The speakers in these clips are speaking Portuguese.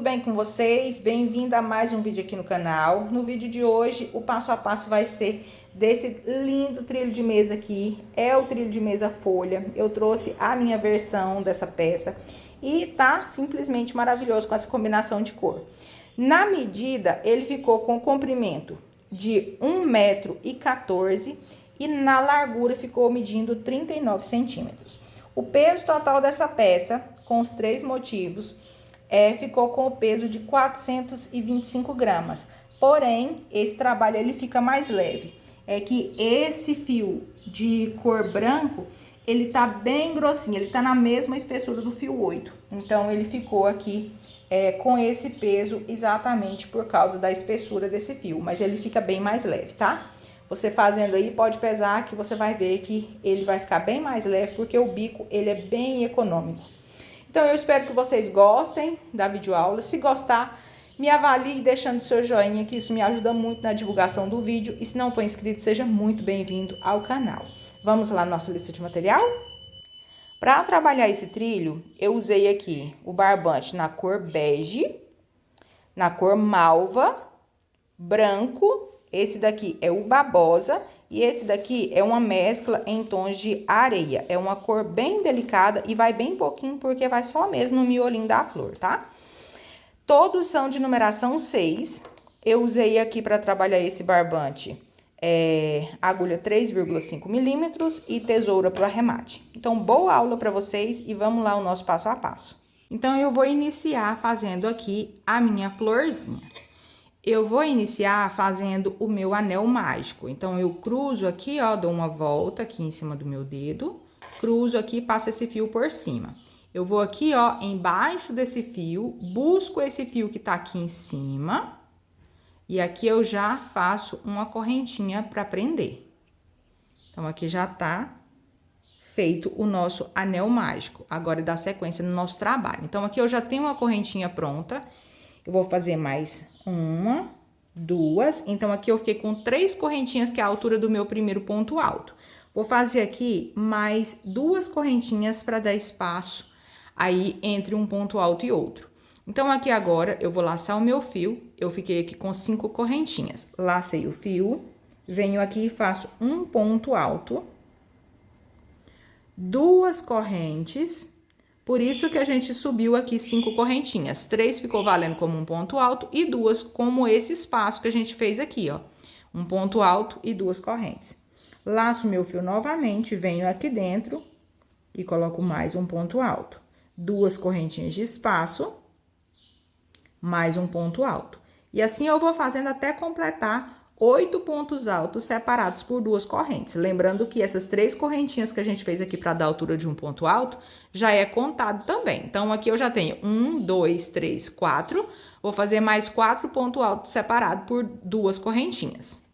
bem com vocês? Bem-vindo a mais um vídeo aqui no canal. No vídeo de hoje, o passo a passo vai ser desse lindo trilho de mesa aqui. É o trilho de mesa folha. Eu trouxe a minha versão dessa peça e tá simplesmente maravilhoso com essa combinação de cor. Na medida, ele ficou com comprimento de 1,14 m e na largura ficou medindo 39 centímetros. O peso total dessa peça, com os 3 motivos, ficou com o peso de 425 gramas. Porém, esse trabalho ele fica mais leve. É que esse fio de cor branco, ele tá bem grossinho, ele tá na mesma espessura do fio 8. Então, ele ficou aqui com esse peso exatamente por causa da espessura desse fio. Mas ele fica bem mais leve, tá? Você fazendo aí, pode pesar que você vai ver que ele vai ficar bem mais leve, porque o bico, ele é bem econômico. Então, eu espero que vocês gostem da videoaula. Se gostar, me avalie deixando seu joinha, que isso me ajuda muito na divulgação do vídeo. E se não for inscrito, seja muito bem-vindo ao canal. Vamos lá na nossa lista de material? Para trabalhar esse trilho, eu usei aqui o barbante na cor bege, na cor malva, branco. Esse daqui é o babosa e esse daqui é uma mescla em tons de areia. É uma cor bem delicada e vai bem pouquinho porque vai só mesmo no miolinho da flor, tá? Todos são de numeração 6. Eu usei aqui para trabalhar esse barbante agulha 3,5 milímetros e tesoura para o arremate. Então, boa aula para vocês e vamos lá o nosso passo a passo. Então, eu vou iniciar fazendo aqui a minha florzinha. Eu vou iniciar fazendo o meu anel mágico. Então, eu cruzo aqui, ó, dou uma volta aqui em cima do meu dedo, cruzo aqui e passo esse fio por cima. Eu vou aqui, ó, embaixo desse fio, busco esse fio que tá aqui em cima, e aqui eu já faço uma correntinha pra prender. Então, aqui já tá feito o nosso anel mágico. Agora, dá sequência no nosso trabalho. Então, aqui eu já tenho uma correntinha pronta. Eu vou fazer mais uma, duas. Então, aqui eu fiquei com 3 correntinhas, que é a altura do meu primeiro ponto alto. Vou fazer aqui mais 2 correntinhas para dar espaço aí entre um ponto alto e outro. Então, aqui agora, eu vou laçar o meu fio. Eu fiquei aqui com 5 correntinhas. Lacei o fio, venho aqui e faço um ponto alto, 2 correntes. Por isso que a gente subiu aqui 5 correntinhas. 3 ficou valendo como um ponto alto e 2 como esse espaço que a gente fez aqui, ó. Um ponto alto e 2 correntes. Laço meu fio novamente, venho aqui dentro e coloco mais um ponto alto. 2 correntinhas de espaço, mais um ponto alto. E assim eu vou fazendo até completar 8 pontos altos separados por 2 correntes. Lembrando que essas 3 correntinhas que a gente fez aqui para dar a altura de um ponto alto, já é contado também. Então, aqui eu já tenho 1, 2, 3, 4. Vou fazer mais 4 pontos altos separados por 2 correntinhas.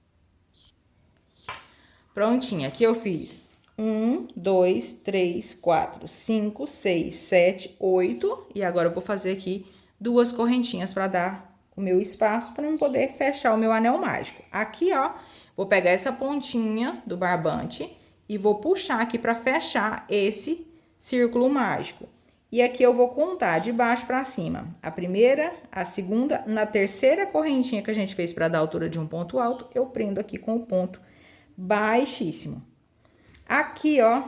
Prontinho, aqui eu fiz 1, 2, 3, 4, 5, 6, 7, 8. E agora eu vou fazer aqui 2 correntinhas para dar o meu espaço para não poder fechar o meu anel mágico. Aqui, ó, vou pegar essa pontinha do barbante e vou puxar aqui para fechar esse círculo mágico. E aqui eu vou contar de baixo para cima. A primeira, a segunda, na terceira correntinha que a gente fez para dar a altura de um ponto alto, eu prendo aqui com o ponto baixíssimo. Aqui, ó,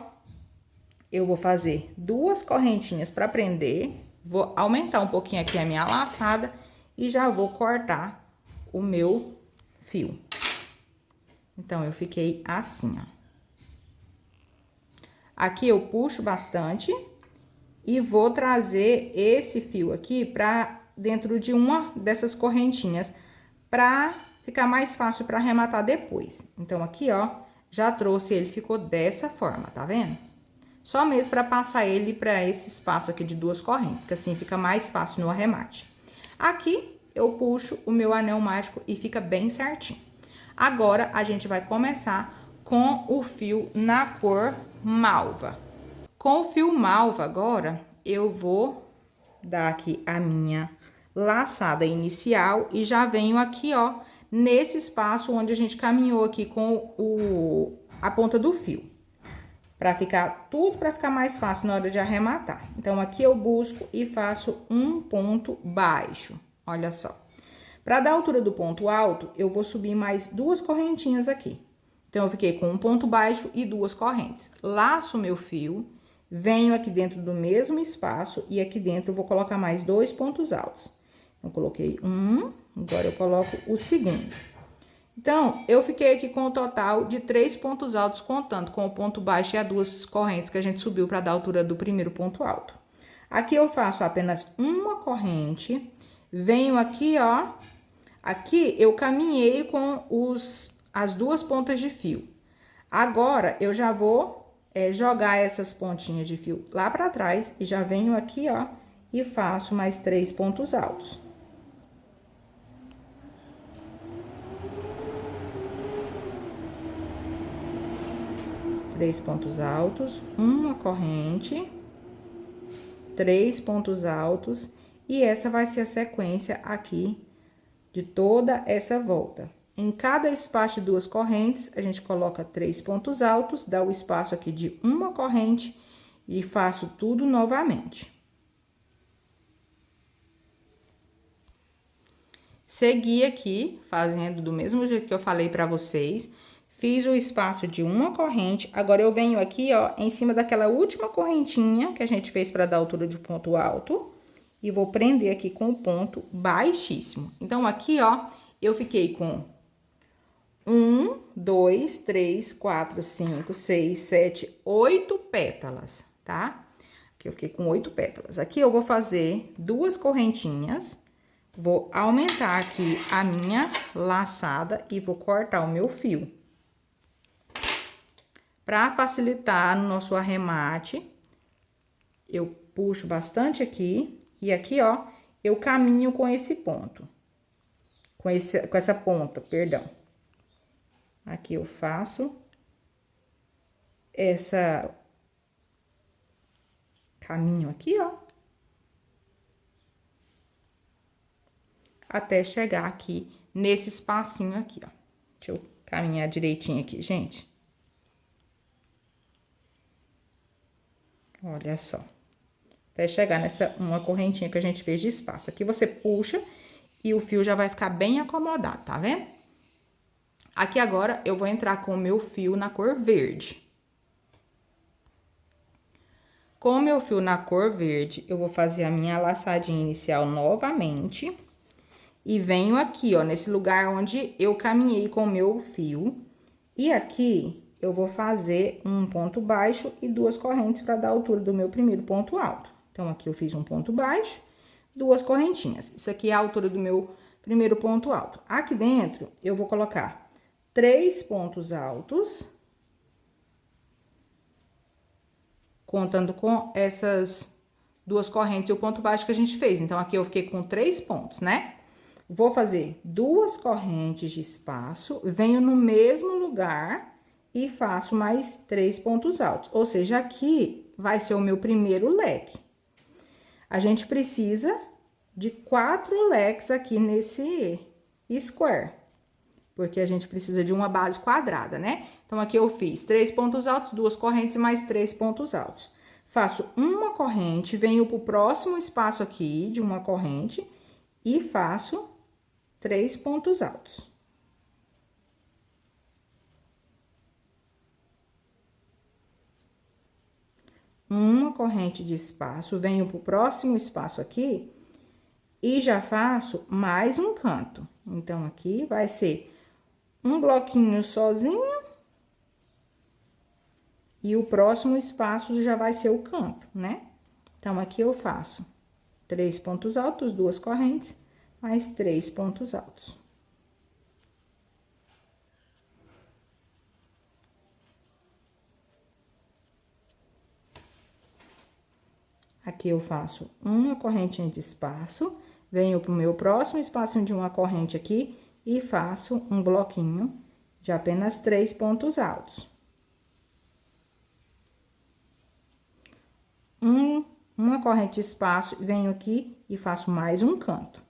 eu vou fazer 2 correntinhas para prender. Vou aumentar um pouquinho aqui a minha laçada e já vou cortar o meu fio. Então, eu fiquei assim, ó. Aqui eu puxo bastante e vou trazer esse fio aqui pra dentro de uma dessas correntinhas, pra ficar mais fácil pra arrematar depois. Então, aqui, ó, já trouxe ele, ficou dessa forma, tá vendo? Só mesmo pra passar ele pra esse espaço aqui de 2 correntes, que assim fica mais fácil no arremate. Aqui, eu puxo o meu anel mágico e fica bem certinho. Agora, a gente vai começar com o fio na cor malva. Com o fio malva, agora, eu vou dar aqui a minha laçada inicial e já venho aqui, ó, nesse espaço onde a gente caminhou aqui com a ponta do fio. para ficar mais fácil na hora de arrematar. Então, aqui eu busco e faço um ponto baixo, olha só. Para dar a altura do ponto alto, eu vou subir mais 2 correntinhas aqui. Então, eu fiquei com um ponto baixo e 2 correntes. Laço meu fio, venho aqui dentro do mesmo espaço e aqui dentro eu vou colocar mais 2 pontos altos. Então, coloquei um, agora eu coloco o segundo. Então, eu fiquei aqui com o total de 3 pontos altos, contando com o ponto baixo e as 2 correntes que a gente subiu para dar a altura do primeiro ponto alto. Aqui eu faço apenas uma corrente, venho aqui, ó, aqui eu caminhei com as 2 pontas de fio. Agora, eu já vou jogar essas pontinhas de fio lá para trás e já venho aqui, ó, e faço mais 3 pontos altos. Três pontos altos, uma corrente, 3 pontos altos, e essa vai ser a sequência aqui de toda essa volta. Em cada espaço de 2 correntes, a gente coloca 3 pontos altos, dá o espaço aqui de uma corrente e faço tudo novamente. Segui aqui, fazendo do mesmo jeito que eu falei pra vocês. Fiz o espaço de uma corrente, agora eu venho aqui, ó, em cima daquela última correntinha que a gente fez para dar a altura de ponto alto. E vou prender aqui com o ponto baixíssimo. Então, aqui, ó, eu fiquei com 1, 2, 3, 4, 5, 6, 7, 8 pétalas, tá? Aqui eu fiquei com 8 pétalas. Aqui eu vou fazer 2 correntinhas, vou aumentar aqui a minha laçada e vou cortar o meu fio. Para facilitar no nosso arremate, eu puxo bastante aqui e aqui, ó, eu caminho com esse ponto. Com essa ponta, perdão. Aqui eu faço essa caminho aqui, ó. Até chegar aqui nesse espacinho aqui, ó. Deixa eu caminhar direitinho aqui, gente. Olha só. Até chegar nessa uma correntinha que a gente fez de espaço. Aqui você puxa e o fio já vai ficar bem acomodado, tá vendo? Aqui agora eu vou entrar com o meu fio na cor verde. Com o meu fio na cor verde, eu vou fazer a minha laçadinha inicial novamente. E venho aqui, ó, nesse lugar onde eu caminhei com o meu fio. E aqui eu vou fazer um ponto baixo e 2 correntes para dar a altura do meu primeiro ponto alto. Então, aqui eu fiz um ponto baixo, 2 correntinhas. Isso aqui é a altura do meu primeiro ponto alto. Aqui dentro, eu vou colocar 3 pontos altos, contando com essas 2 correntes e o ponto baixo que a gente fez. Então, aqui eu fiquei com 3 pontos, né? Vou fazer 2 correntes de espaço, venho no mesmo lugar e faço mais 3 pontos altos. Ou seja, aqui vai ser o meu primeiro leque. A gente precisa de 4 leques aqui nesse square, porque a gente precisa de uma base quadrada, né? Então, aqui eu fiz 3 pontos altos, 2 correntes mais 3 pontos altos. Faço uma corrente, venho pro próximo espaço aqui de uma corrente e faço 3 pontos altos. Uma corrente de espaço, venho pro próximo espaço aqui e já faço mais um canto. Então, aqui vai ser um bloquinho sozinho e o próximo espaço já vai ser o canto, né? Então, aqui eu faço 3 pontos altos, 2 correntes, mais 3 pontos altos. Aqui eu faço uma correntinha de espaço, venho pro meu próximo espaço de uma corrente aqui e faço um bloquinho de apenas 3 pontos altos. Uma corrente de espaço, venho aqui e faço mais um canto.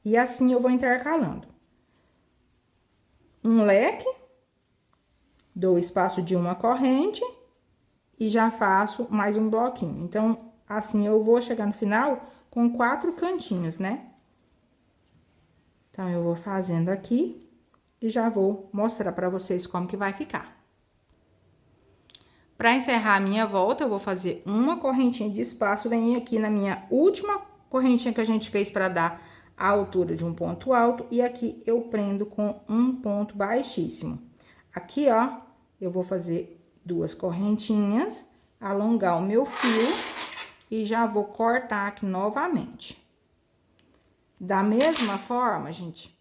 E assim eu vou intercalando. Um leque, dou espaço de uma corrente e já faço mais um bloquinho. Então, assim, eu vou chegar no final com 4 cantinhos, né? Então, eu vou fazendo aqui e já vou mostrar pra vocês como que vai ficar. Pra encerrar a minha volta, eu vou fazer uma correntinha de espaço, venho aqui na minha última correntinha que a gente fez pra dar a altura de um ponto alto, e aqui eu prendo com um ponto baixíssimo. Aqui, ó, eu vou fazer 2 correntinhas, alongar o meu fio e já vou cortar aqui novamente. Da mesma forma, gente,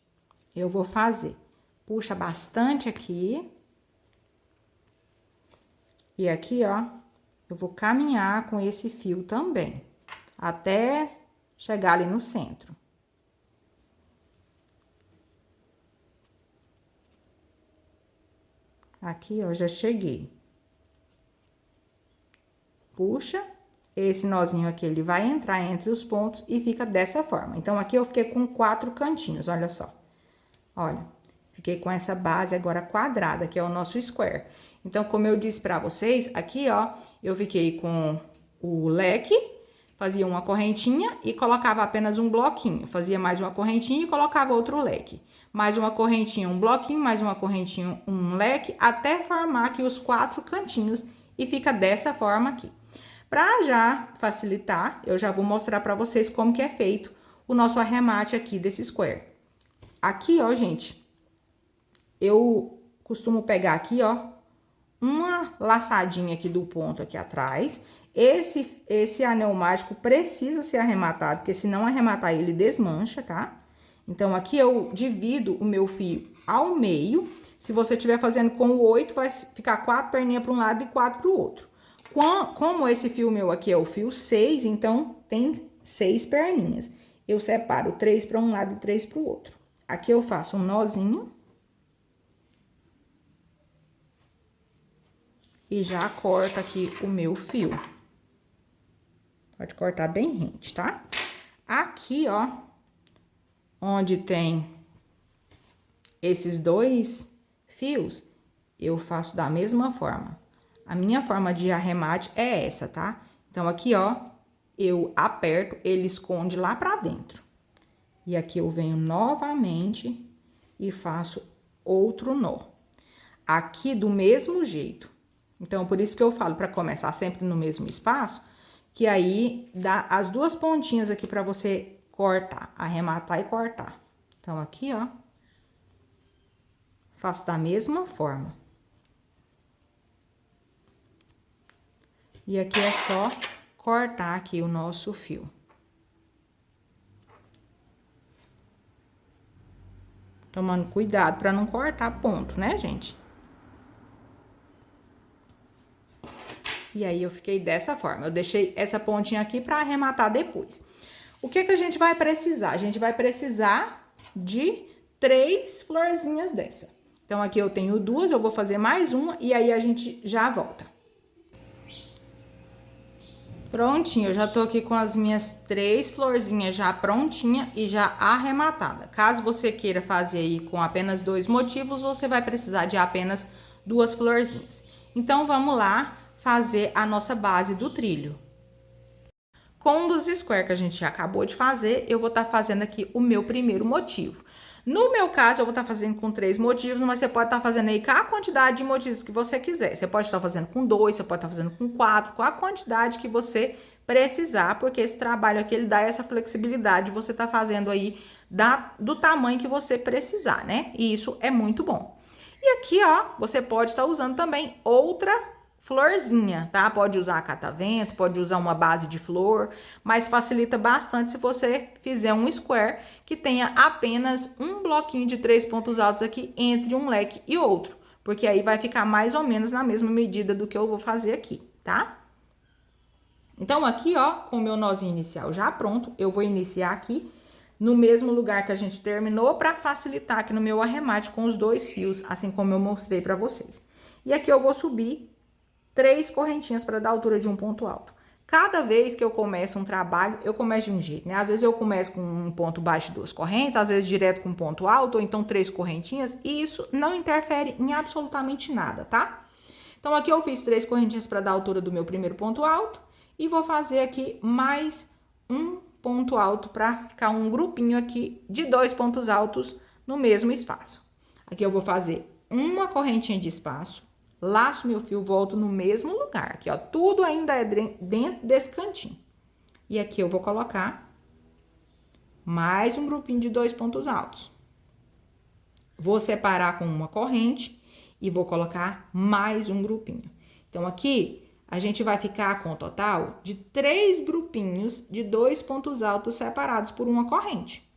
eu vou fazer, puxa bastante aqui. E aqui, ó, eu vou caminhar com esse fio também, até chegar ali no centro. Aqui, ó, já cheguei. Puxa, esse nozinho aqui, ele vai entrar entre os pontos e fica dessa forma. Então, aqui eu fiquei com 4 cantinhos, olha só. Olha, fiquei com essa base agora quadrada, que é o nosso square. Então, como eu disse pra vocês, aqui, ó, eu fiquei com o leque, fazia uma correntinha e colocava apenas um bloquinho. Fazia mais uma correntinha e colocava outro leque. Mais uma correntinha, um bloquinho, mais uma correntinha, um leque, até formar aqui os 4 cantinhos e fica dessa forma aqui. Pra já facilitar, eu já vou mostrar pra vocês como que é feito o nosso arremate aqui desse square. Aqui, ó, gente, eu costumo pegar aqui, ó, uma laçadinha aqui do ponto aqui atrás. Esse anel mágico precisa ser arrematado, porque se não arrematar ele desmancha, tá? Então, aqui eu divido o meu fio ao meio. Se você estiver fazendo com o 8, vai ficar 4 perninhas para um lado e 4 para o outro. Como esse fio meu aqui é o fio 6, então tem 6 perninhas. Eu separo 3 para um lado e 3 para o outro. Aqui eu faço um nozinho. E já corto aqui o meu fio. Pode cortar bem rente, tá? Aqui, ó, onde tem esses 2 fios, eu faço da mesma forma. A minha forma de arremate é essa, tá? Então, aqui, ó, eu aperto, ele esconde lá pra dentro. E aqui eu venho novamente e faço outro nó. Aqui do mesmo jeito. Então, por isso que eu falo pra começar sempre no mesmo espaço, que aí dá as 2 pontinhas aqui pra você cortar, arrematar e cortar. Então, aqui, ó, faço da mesma forma. E aqui é só cortar aqui o nosso fio. Tomando cuidado pra não cortar ponto, né, gente? E aí, eu fiquei dessa forma. Eu deixei essa pontinha aqui pra arrematar depois. O que que a gente vai precisar? A gente vai precisar de 3 florzinhas dessa. Então, aqui eu tenho 2, eu vou fazer mais uma e aí a gente já volta. Prontinho, eu já tô aqui com as minhas 3 florzinhas já prontinha e já arrematada. Caso você queira fazer aí com apenas 2 motivos, você vai precisar de apenas 2 florzinhas. Então, vamos lá fazer a nossa base do trilho. Com um dos square que a gente já acabou de fazer, eu vou estar fazendo aqui o meu primeiro motivo. No meu caso, eu vou estar fazendo com 3 motivos, mas você pode estar fazendo aí com a quantidade de motivos que você quiser. Você pode estar fazendo com 2, você pode estar fazendo com 4, com a quantidade que você precisar, porque esse trabalho aqui, ele dá essa flexibilidade, você tá fazendo aí do tamanho que você precisar, né? E isso é muito bom. E aqui, ó, você pode estar usando também outra florzinha, tá? Pode usar catavento, pode usar uma base de flor, mas facilita bastante se você fizer um square que tenha apenas um bloquinho de 3 pontos altos aqui entre um leque e outro, porque aí vai ficar mais ou menos na mesma medida do que eu vou fazer aqui, tá? Então, aqui, ó, com o meu nozinho inicial já pronto, eu vou iniciar aqui no mesmo lugar que a gente terminou para facilitar aqui no meu arremate com os 2 fios, assim como eu mostrei para vocês. E aqui eu vou subir 3 correntinhas para dar altura de um ponto alto. Cada vez que eu começo um trabalho, eu começo de um jeito, né? Às vezes eu começo com um ponto baixo e 2 correntes, às vezes direto com um ponto alto, ou então 3 correntinhas, e isso não interfere em absolutamente nada, tá? Então, aqui eu fiz 3 correntinhas para dar a altura do meu primeiro ponto alto. E vou fazer aqui mais um ponto alto para ficar um grupinho aqui de 2 pontos altos no mesmo espaço. Aqui eu vou fazer uma correntinha de espaço, laço meu fio, volto no mesmo lugar. Aqui, ó, tudo ainda é dentro desse cantinho. E aqui eu vou colocar mais um grupinho de 2 pontos altos. Vou separar com uma corrente e vou colocar mais um grupinho. Então, aqui a gente vai ficar com o total de 3 grupinhos de 2 pontos altos separados por uma corrente.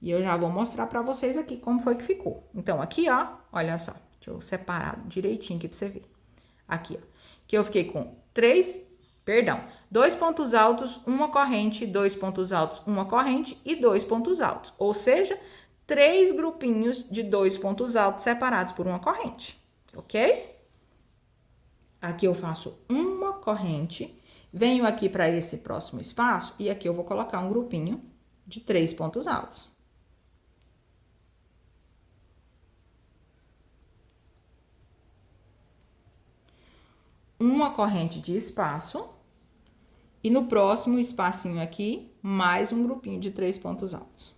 E eu já vou mostrar pra vocês aqui como foi que ficou. Então, aqui, ó, olha só, deixa eu separar direitinho aqui pra você ver. Aqui, ó, que eu fiquei com 2 pontos altos, uma corrente, 2 pontos altos, uma corrente e 2 pontos altos. Ou seja, 3 grupinhos de 2 pontos altos separados por uma corrente, ok? Aqui eu faço uma corrente, venho aqui para esse próximo espaço e aqui eu vou colocar um grupinho de 3 pontos altos. Uma corrente de espaço e no próximo espacinho aqui, mais um grupinho de 3 pontos altos.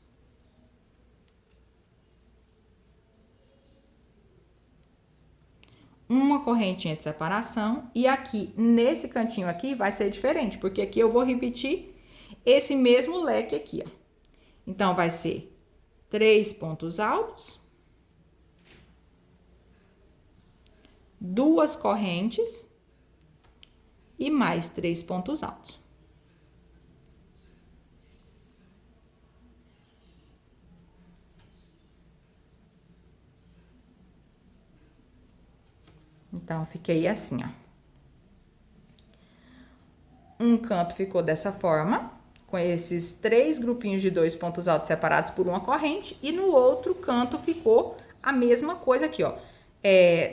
Uma correntinha de separação e aqui, nesse cantinho aqui, vai ser diferente, porque aqui eu vou repetir esse mesmo leque aqui, ó. Então, vai ser 3 pontos altos, 2 correntes e mais 3 pontos altos. Então, fiquei assim, ó. Um canto ficou dessa forma, com esses 3 grupinhos de 2 pontos altos separados por uma corrente, e no outro canto ficou a mesma coisa aqui, ó,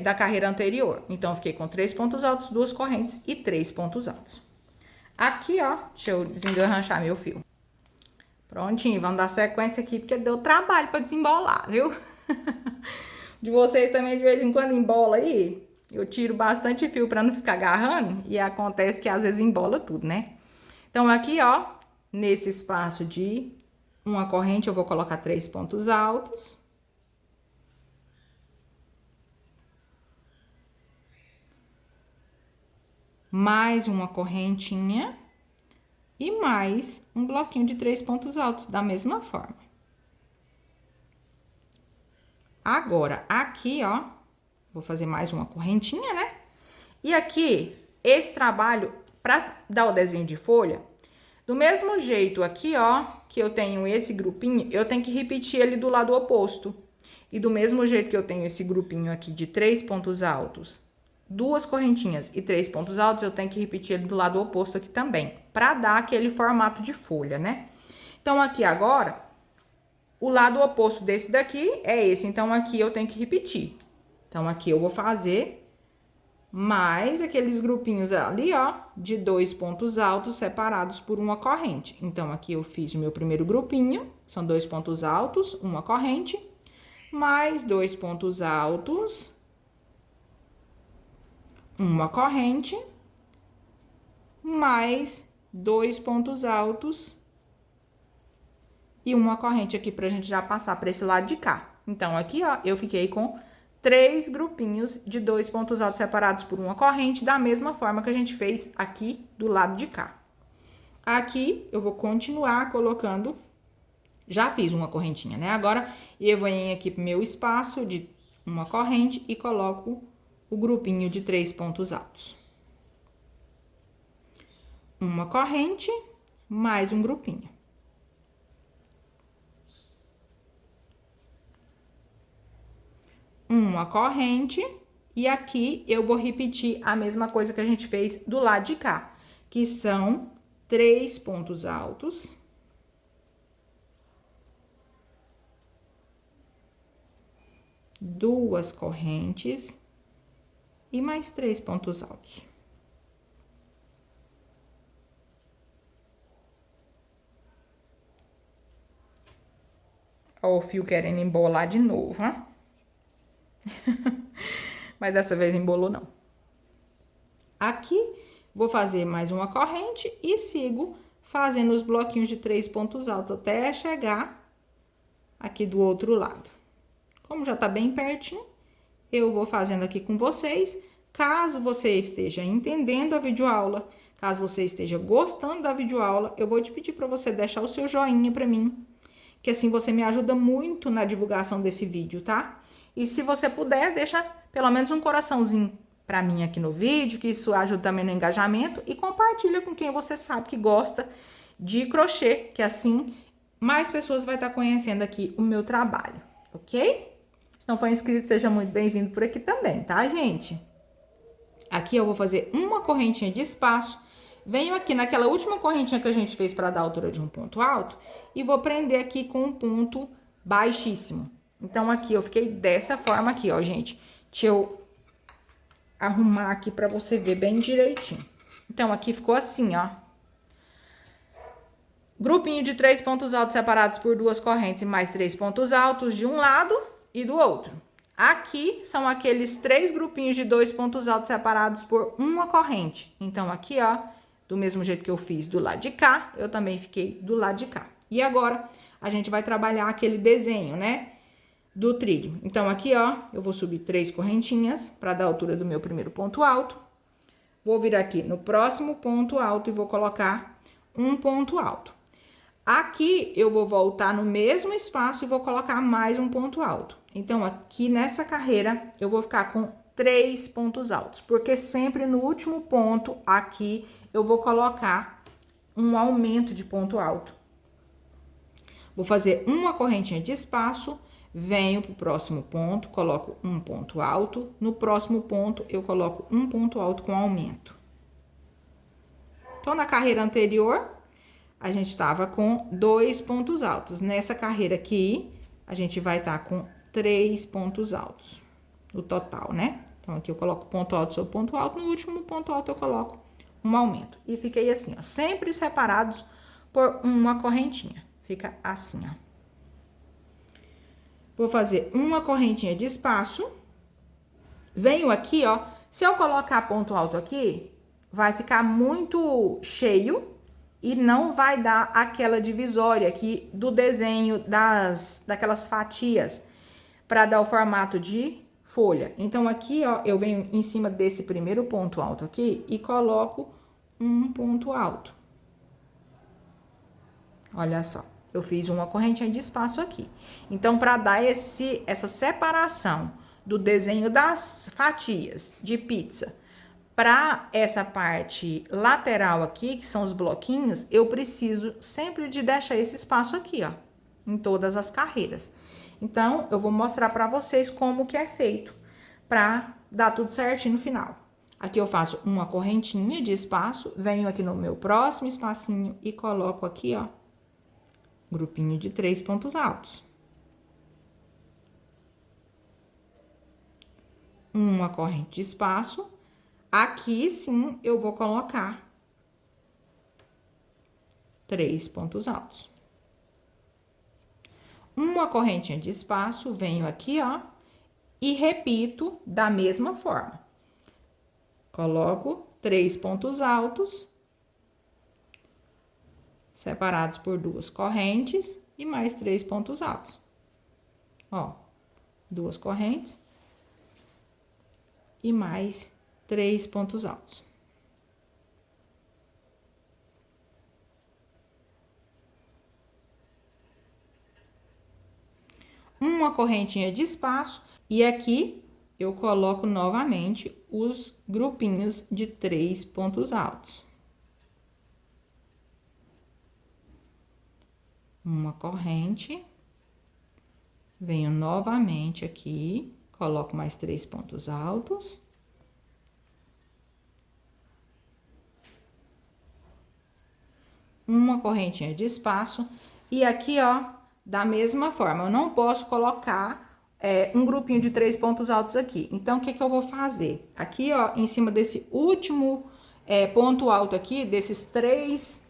da carreira anterior. Então, fiquei com 3 pontos altos, 2 correntes e 3 pontos altos. Aqui, ó, deixa eu desenganchar meu fio. Prontinho, vamos dar sequência aqui, porque deu trabalho pra desembolar, viu? De vocês também, de vez em quando, embola aí. Eu tiro bastante fio pra não ficar agarrando e acontece que às vezes embola tudo, né? Então, aqui, ó, nesse espaço de uma corrente, eu vou colocar 3 pontos altos. Mais uma correntinha e mais um bloquinho de 3 pontos altos, da mesma forma. Agora, aqui, ó, vou fazer mais uma correntinha, né? E aqui, esse trabalho, pra dar o desenho de folha, do mesmo jeito aqui, ó, que eu tenho esse grupinho, eu tenho que repetir ele do lado oposto. E do mesmo jeito que eu tenho esse grupinho aqui de 3 pontos altos, 2 correntinhas e 3 pontos altos, eu tenho que repetir ele do lado oposto aqui também, pra dar aquele formato de folha, né? Então, aqui agora, o lado oposto desse daqui é esse, então aqui eu tenho que repetir. Então, aqui eu vou fazer mais aqueles grupinhos ali, ó, de 2 pontos altos separados por uma corrente. Então, aqui eu fiz o meu primeiro grupinho, são 2 pontos altos, uma corrente, mais 2 pontos altos, uma corrente, mais 2 pontos altos e uma corrente aqui pra gente já passar pra esse lado de cá. Então, aqui, ó, eu fiquei com 3 grupinhos de 2 pontos altos separados por uma corrente, da mesma forma que a gente fez aqui do lado de cá. Aqui, eu vou continuar colocando, já fiz uma correntinha, né? Agora, eu venho aqui pro meu espaço de uma corrente e coloco o grupinho de 3 pontos altos. Uma corrente, mais um grupinho. Uma corrente, e aqui eu vou repetir a mesma coisa que a gente fez do lado de cá, que são 3 pontos altos, duas correntes e mais 3 pontos altos. Ó, o fio querendo embolar de novo, ó. Mas dessa vez embolou não. Aqui, vou fazer mais uma corrente e sigo fazendo os bloquinhos de 3 pontos altos até chegar aqui do outro lado. Como já tá bem pertinho, eu vou fazendo aqui com vocês. Caso você esteja entendendo a videoaula, caso você esteja gostando da videoaula, eu vou te pedir para você deixar o seu joinha para mim, que assim você me ajuda muito na divulgação desse vídeo, tá? E se você puder, deixa pelo menos um coraçãozinho para mim aqui no vídeo, que isso ajuda também no engajamento, e compartilha com quem você sabe que gosta de crochê, que assim mais pessoas vai estar conhecendo aqui o meu trabalho, ok? Se não for inscrito, seja muito bem-vindo por aqui também, tá, gente? Aqui eu vou fazer uma correntinha de espaço, venho aqui naquela última correntinha que a gente fez para dar a altura de um ponto alto e vou prender aqui com um ponto baixíssimo. Então, aqui eu fiquei dessa forma aqui, ó, gente. Deixa eu arrumar aqui para você ver bem direitinho. Então, aqui ficou assim, ó. Grupinho de 3 pontos altos separados por 2 correntes e mais 3 pontos altos de um lado e do outro. Aqui são aqueles 3 grupinhos de 2 pontos altos separados por uma corrente. Então, aqui, ó, do mesmo jeito que eu fiz do lado de cá, eu também fiquei do lado de cá. E agora, a gente vai trabalhar aquele desenho, né, do trilho. Então, aqui, ó, eu vou subir 3 correntinhas para dar a altura do meu primeiro ponto alto. Vou vir aqui no próximo ponto alto e vou colocar um ponto alto. Aqui, eu vou voltar no mesmo espaço e vou colocar mais um ponto alto. Então, aqui nessa carreira, eu vou ficar com 3 pontos altos, porque sempre no último ponto aqui, eu vou colocar um aumento de ponto alto. Vou fazer uma correntinha de espaço, venho pro próximo ponto, coloco um ponto alto. No próximo ponto, eu coloco um ponto alto com aumento. Então, na carreira anterior, a gente estava com 2 pontos altos. Nessa carreira aqui, a gente vai estar com 3 pontos altos, no total, né? Então, aqui eu coloco ponto alto sobre ponto alto, no último ponto alto eu coloco um aumento. E fiquei assim, ó, sempre separados por uma correntinha. Fica assim, ó. Vou fazer uma correntinha de espaço. Venho aqui, ó, se eu colocar ponto alto aqui, vai ficar muito cheio e não vai dar aquela divisória aqui do desenho daquelas fatias para dar o formato de folha. Então, aqui, ó, eu venho em cima desse primeiro ponto alto aqui e coloco um ponto alto. Olha só, eu fiz uma correntinha de espaço aqui. Então, para dar essa separação do desenho das fatias de pizza para essa parte lateral aqui, que são os bloquinhos, eu preciso sempre de deixar esse espaço aqui, ó, em todas as carreiras. Então, eu vou mostrar para vocês como que é feito para dar tudo certinho no final. Aqui eu faço uma correntinha de espaço, venho aqui no meu próximo espacinho e coloco aqui, ó, grupinho de 3 pontos altos. Uma corrente de espaço. Aqui, sim, eu vou colocar 3 pontos altos. Uma correntinha de espaço, venho aqui, ó, e repito da mesma forma. Coloco 3 pontos altos, separados por 2 correntes e mais 3 pontos altos. Ó, 2 correntes e mais 3 pontos altos. Uma correntinha de espaço e aqui eu coloco novamente os grupinhos de 3 pontos altos. Uma corrente, venho novamente aqui, coloco mais 3 pontos altos. Uma correntinha de espaço e aqui, ó, da mesma forma, eu não posso colocar um grupinho de 3 pontos altos aqui. Então, o que que eu vou fazer? Aqui, ó, em cima desse último ponto alto aqui, desses 3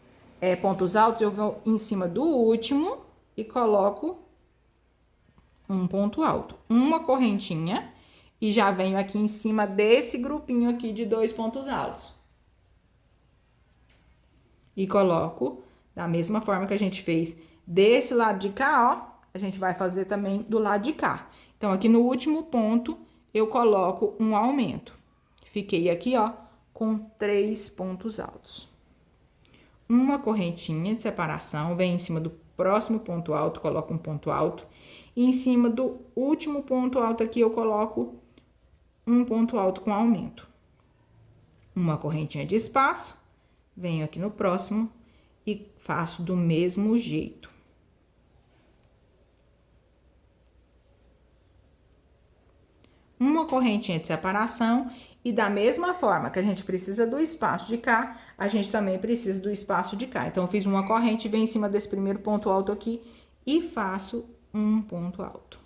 pontos altos, eu vou em cima do último e coloco um ponto alto. Uma correntinha, e já venho aqui em cima desse grupinho aqui de 2 pontos altos. E coloco da mesma forma que a gente fez desse lado de cá, ó, a gente vai fazer também do lado de cá. Então, aqui no último ponto, eu coloco um aumento. Fiquei aqui, ó, com 3 pontos altos. Uma correntinha de separação, vem em cima do próximo ponto alto, coloco um ponto alto. E em cima do último ponto alto aqui, eu coloco um ponto alto com aumento. Uma correntinha de espaço, venho aqui no próximo e faço do mesmo jeito. Uma correntinha de separação e da mesma forma que a gente precisa do espaço de cá, a gente também precisa do espaço de cá. Então, eu fiz uma corrente, venho em cima desse primeiro ponto alto aqui e faço um ponto alto.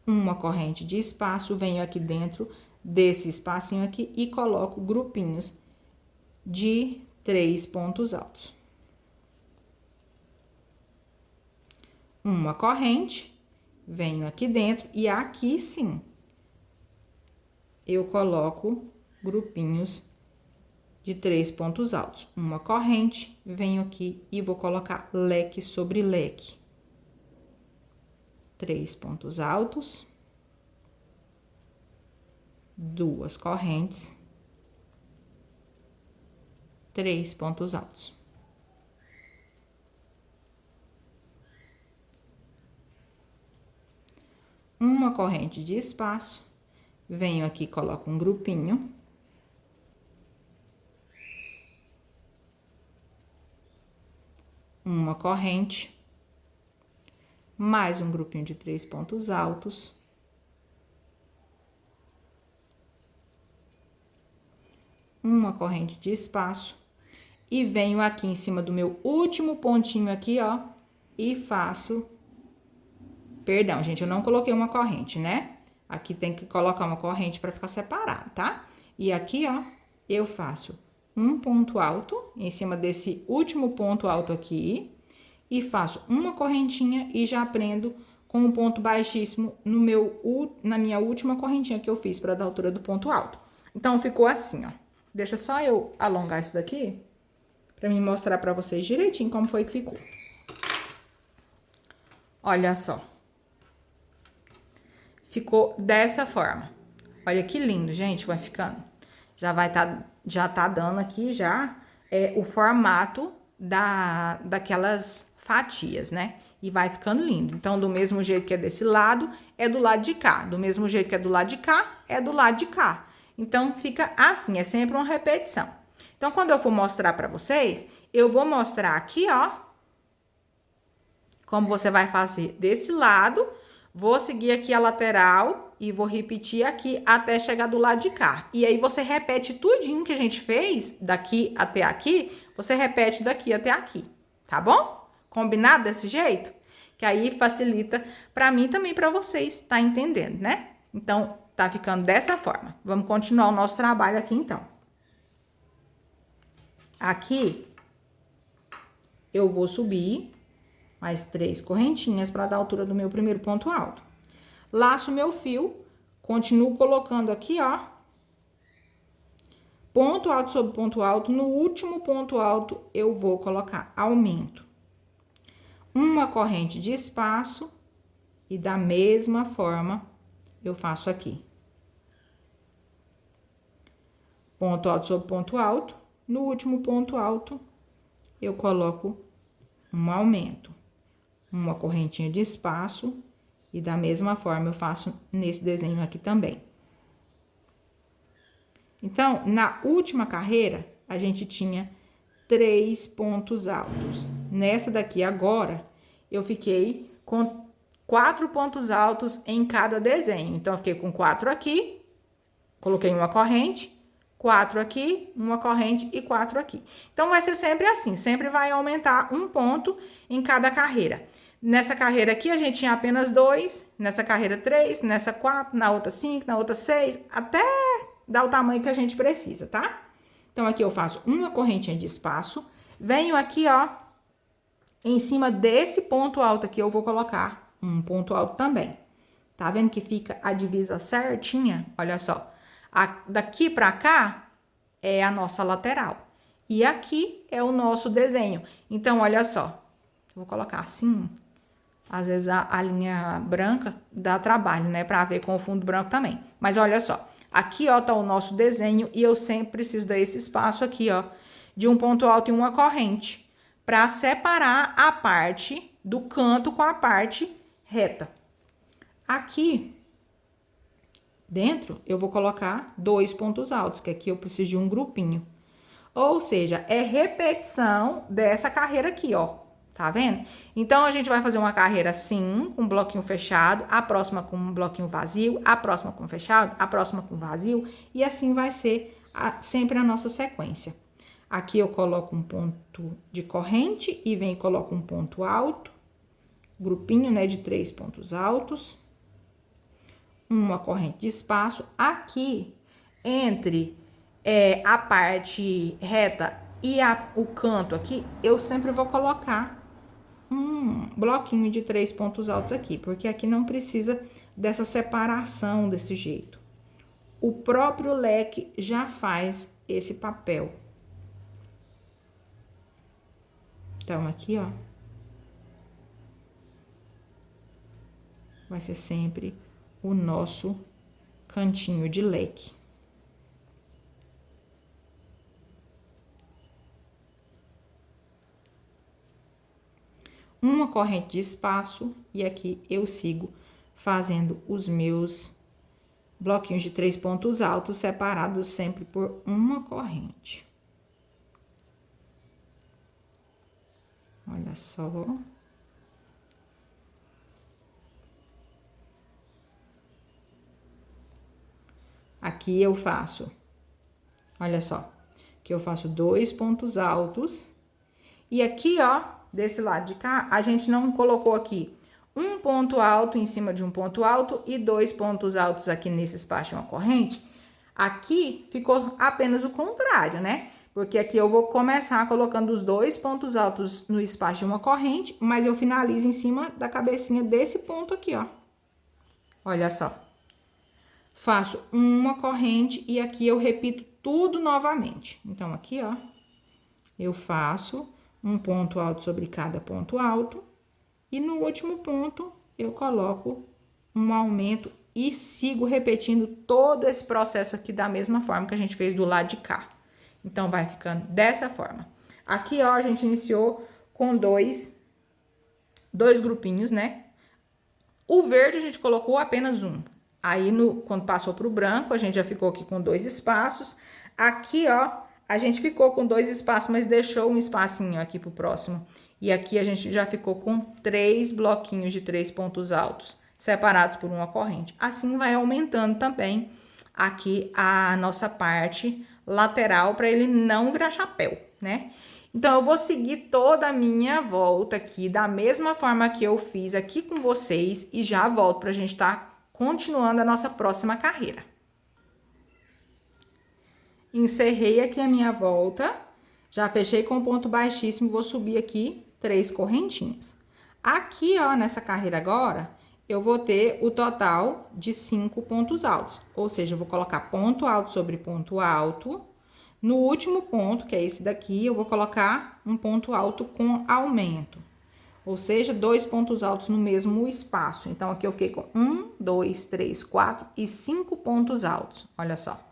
Uma corrente de espaço, venho aqui dentro desse espacinho aqui e coloco grupinhos de 3 pontos altos. Uma corrente, venho aqui dentro e aqui sim eu coloco grupinhos de 3 pontos altos. Uma corrente, venho aqui e vou colocar leque sobre leque. 3 pontos altos. 2 correntes. 3 pontos altos. Uma corrente de espaço. Venho aqui, coloco um grupinho. Uma corrente. Mais um grupinho de 3 pontos altos. Uma corrente de espaço. E venho aqui em cima do meu último pontinho aqui, ó. E faço... Perdão, gente, eu não coloquei uma corrente, né? Aqui tem que colocar uma corrente para ficar separado, tá? E aqui, ó, eu faço um ponto alto em cima desse último ponto alto aqui. E faço uma correntinha e já prendo com um ponto baixíssimo na minha última correntinha que eu fiz para dar altura do ponto alto. Então, ficou assim, ó. Deixa só eu alongar isso daqui para me mostrar para vocês direitinho como foi que ficou. Olha só. Ficou dessa forma. Olha que lindo, gente, vai ficando. Já tá dando aqui já o formato daquelas fatias, né? E vai ficando lindo. Então, do mesmo jeito que é desse lado, é do lado de cá. Do mesmo jeito que é do lado de cá, é do lado de cá. Então, fica assim, é sempre uma repetição. Então, quando eu for mostrar pra vocês, eu vou mostrar aqui, ó, como você vai fazer desse lado. Vou seguir aqui a lateral e vou repetir aqui até chegar do lado de cá. E aí, você repete tudinho que a gente fez daqui até aqui, você repete daqui até aqui, tá bom? Combinado desse jeito? Que aí facilita pra mim também pra vocês, tá entendendo, né? Então, tá ficando dessa forma. Vamos continuar o nosso trabalho aqui, então. Aqui, eu vou subir mais 3 correntinhas para dar a altura do meu primeiro ponto alto. Laço meu fio, continuo colocando aqui, ó, ponto alto sobre ponto alto. No último ponto alto, eu vou colocar aumento. Uma corrente de espaço e da mesma forma eu faço aqui. Ponto alto sobre ponto alto. No último ponto alto, eu coloco um aumento. Uma correntinha de espaço e da mesma forma eu faço nesse desenho aqui também. Então, na última carreira, a gente tinha 3 pontos altos. Nessa daqui agora, eu fiquei com 4 pontos altos em cada desenho. Então, eu fiquei com 4 aqui, coloquei uma corrente, 4 aqui, uma corrente e 4 aqui. Então, vai ser sempre assim, sempre vai aumentar um ponto em cada carreira. Nessa carreira aqui, a gente tinha apenas 2, nessa carreira 3, nessa 4, na outra 5, na outra 6, até dar o tamanho que a gente precisa, tá? Então, aqui eu faço uma correntinha de espaço, venho aqui, ó, em cima desse ponto alto aqui, eu vou colocar um ponto alto também. Tá vendo que fica a divisa certinha? Olha só. Daqui pra cá é a nossa lateral. E aqui é o nosso desenho. Então, olha só. Vou colocar assim. Às vezes a linha branca dá trabalho, né? Pra ver com o fundo branco também. Mas olha só. Aqui, ó, tá o nosso desenho. E eu sempre preciso dar esse espaço aqui, ó. De um ponto alto e uma corrente. Pra separar a parte do canto com a parte reta. Aqui dentro, eu vou colocar 2 pontos altos, que aqui eu preciso de um grupinho. Ou seja, é repetição dessa carreira aqui, ó. Tá vendo? Então, a gente vai fazer uma carreira assim, com um bloquinho fechado, a próxima com um bloquinho vazio, a próxima com fechado, a próxima com vazio, e assim vai ser sempre a nossa sequência. Aqui eu coloco um ponto de corrente e venho e coloco um ponto alto, grupinho, né, de 3 pontos altos. Uma corrente de espaço. Aqui, entre a parte reta e o canto aqui, eu sempre vou colocar um bloquinho de 3 pontos altos aqui, porque aqui não precisa dessa separação desse jeito. O próprio leque já faz esse papel. Então, aqui, ó, vai ser sempre o nosso cantinho de leque. Uma corrente de espaço e aqui eu sigo fazendo os meus bloquinhos de 3 pontos altos separados sempre por uma corrente. Olha só. Aqui eu faço, olha só, que eu faço 2 pontos altos. E aqui, ó, desse lado de cá, a gente não colocou aqui um ponto alto em cima de um ponto alto e 2 pontos altos aqui nesse espaço de uma corrente. Aqui ficou apenas o contrário, né? Porque aqui eu vou começar colocando os 2 pontos altos no espaço de uma corrente, mas eu finalizo em cima da cabecinha desse ponto aqui, ó. Olha só. Faço uma corrente e aqui eu repito tudo novamente. Então, aqui, ó, eu faço um ponto alto sobre cada ponto alto. E no último ponto, eu coloco um aumento e sigo repetindo todo esse processo aqui da mesma forma que a gente fez do lado de cá. Então, vai ficando dessa forma. Aqui, ó, a gente iniciou com dois grupinhos, né? O verde a gente colocou apenas um. Aí, quando passou pro branco, a gente já ficou aqui com 2 espaços. Aqui, ó, a gente ficou com 2 espaços, mas deixou um espacinho aqui pro próximo. E aqui a gente já ficou com 3 bloquinhos de 3 pontos altos, separados por uma corrente. Assim, vai aumentando também aqui a nossa parte lateral, para ele não virar chapéu, né? Então, eu vou seguir toda a minha volta aqui, da mesma forma que eu fiz aqui com vocês, e já volto pra gente continuando a nossa próxima carreira. Encerrei aqui a minha volta, já fechei com ponto baixíssimo, vou subir aqui 3 correntinhas. Aqui, ó, nessa carreira agora, eu vou ter o total de 5 pontos altos, ou seja, eu vou colocar ponto alto sobre ponto alto. No último ponto, que é esse daqui, eu vou colocar um ponto alto com aumento. Ou seja, 2 pontos altos no mesmo espaço. Então, aqui eu fiquei com 1, 2, 3, 4 e 5 pontos altos. Olha só.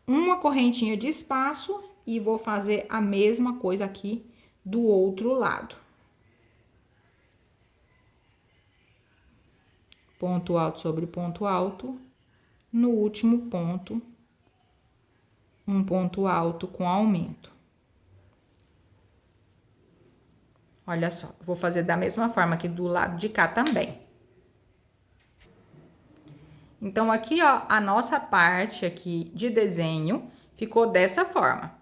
Uma correntinha de espaço e vou fazer a mesma coisa aqui do outro lado. Ponto alto sobre ponto alto. No último ponto, um ponto alto com aumento. Olha só, vou fazer da mesma forma aqui do lado de cá também. Então, aqui, ó, a nossa parte aqui de desenho ficou dessa forma.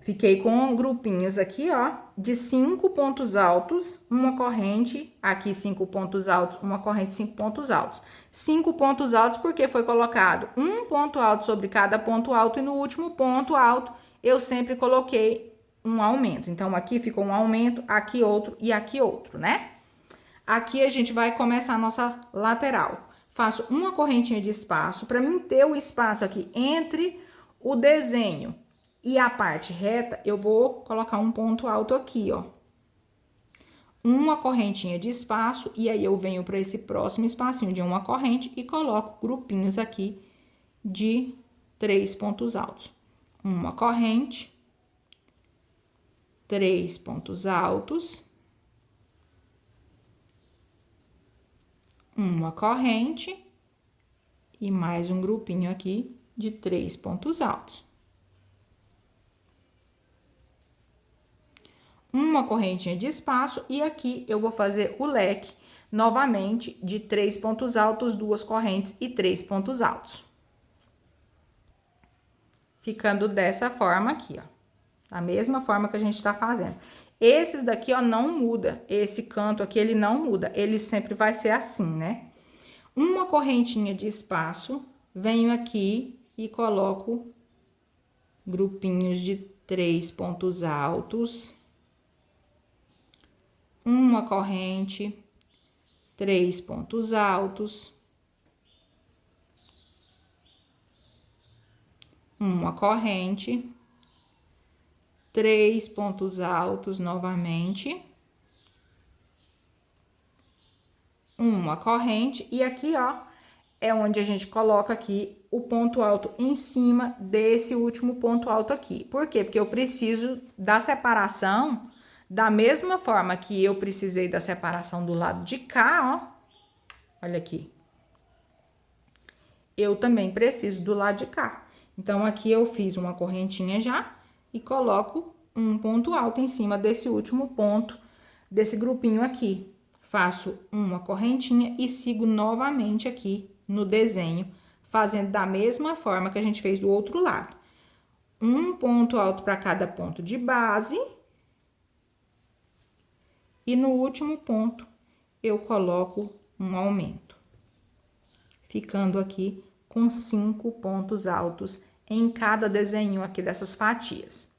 Fiquei com grupinhos aqui, ó, de 5 pontos altos, uma corrente, aqui 5 pontos altos, uma corrente, 5 pontos altos. 5 pontos altos porque foi colocado um ponto alto sobre cada ponto alto e no último ponto alto eu sempre coloquei um aumento. Então, aqui ficou um aumento, aqui outro e aqui outro, né? Aqui a gente vai começar a nossa lateral. Faço uma correntinha de espaço, para mim ter o espaço aqui entre o desenho e a parte reta, eu vou colocar um ponto alto aqui, ó. Uma correntinha de espaço, e aí eu venho para esse próximo espacinho de uma corrente e coloco grupinhos aqui de 3 pontos altos. Uma corrente, 3 pontos altos, uma corrente e mais um grupinho aqui de 3 pontos altos. Uma correntinha de espaço e aqui eu vou fazer o leque novamente de 3 pontos altos, 2 correntes e 3 pontos altos. Ficando dessa forma aqui, ó. Da mesma forma que a gente tá fazendo. Esses daqui, ó, não muda. Esse canto aqui, ele não muda. Ele sempre vai ser assim, né? Uma correntinha de espaço, venho aqui e coloco grupinhos de 3 pontos altos. Uma corrente, 3 pontos altos. Uma corrente, 3 pontos altos novamente. Uma corrente, e aqui, ó, é onde a gente coloca aqui o ponto alto em cima desse último ponto alto aqui. Por quê? Porque eu preciso da separação da mesma forma que eu precisei da separação do lado de cá, ó. Olha aqui. Eu também preciso do lado de cá. Então, aqui eu fiz uma correntinha já e coloco um ponto alto em cima desse último ponto, desse grupinho aqui. Faço uma correntinha e sigo novamente aqui no desenho, fazendo da mesma forma que a gente fez do outro lado. Um ponto alto para cada ponto de base. E no último ponto, eu coloco um aumento. Ficando aqui com 5 pontos altos em cada desenho aqui dessas fatias.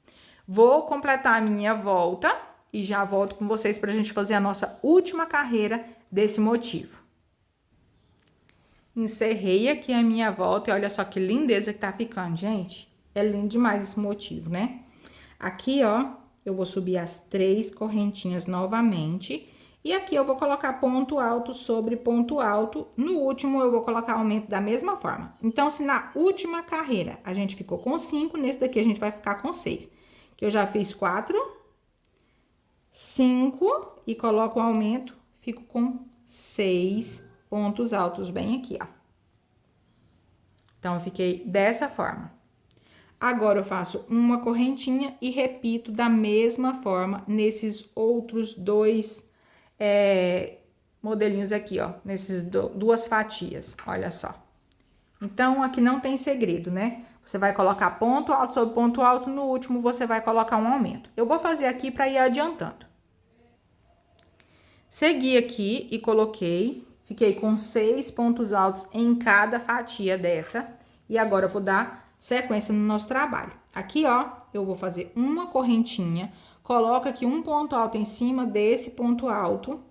Vou completar a minha volta e já volto com vocês pra gente fazer a nossa última carreira desse motivo. Encerrei aqui a minha volta e olha só que lindeza que tá ficando, gente. É lindo demais esse motivo, né? Aqui, ó, eu vou subir as 3 correntinhas novamente. E aqui eu vou colocar ponto alto sobre ponto alto. No último, eu vou colocar aumento da mesma forma. Então, se na última carreira a gente ficou com 5, nesse daqui a gente vai ficar com 6. Que eu já fiz 4, 5 e coloco o aumento, fico com 6 pontos altos bem aqui, ó. Então, eu fiquei dessa forma. Agora, eu faço uma correntinha e repito da mesma forma nesses outros dois modelinhos aqui, ó, nesses duas fatias, olha só. Então, aqui não tem segredo, né? Você vai colocar ponto alto sobre ponto alto, no último você vai colocar um aumento. Eu vou fazer aqui para ir adiantando. Segui aqui e coloquei, fiquei com 6 pontos altos em cada fatia dessa. E agora eu vou dar sequência no nosso trabalho. Aqui, ó, eu vou fazer uma correntinha, coloco aqui um ponto alto em cima desse ponto alto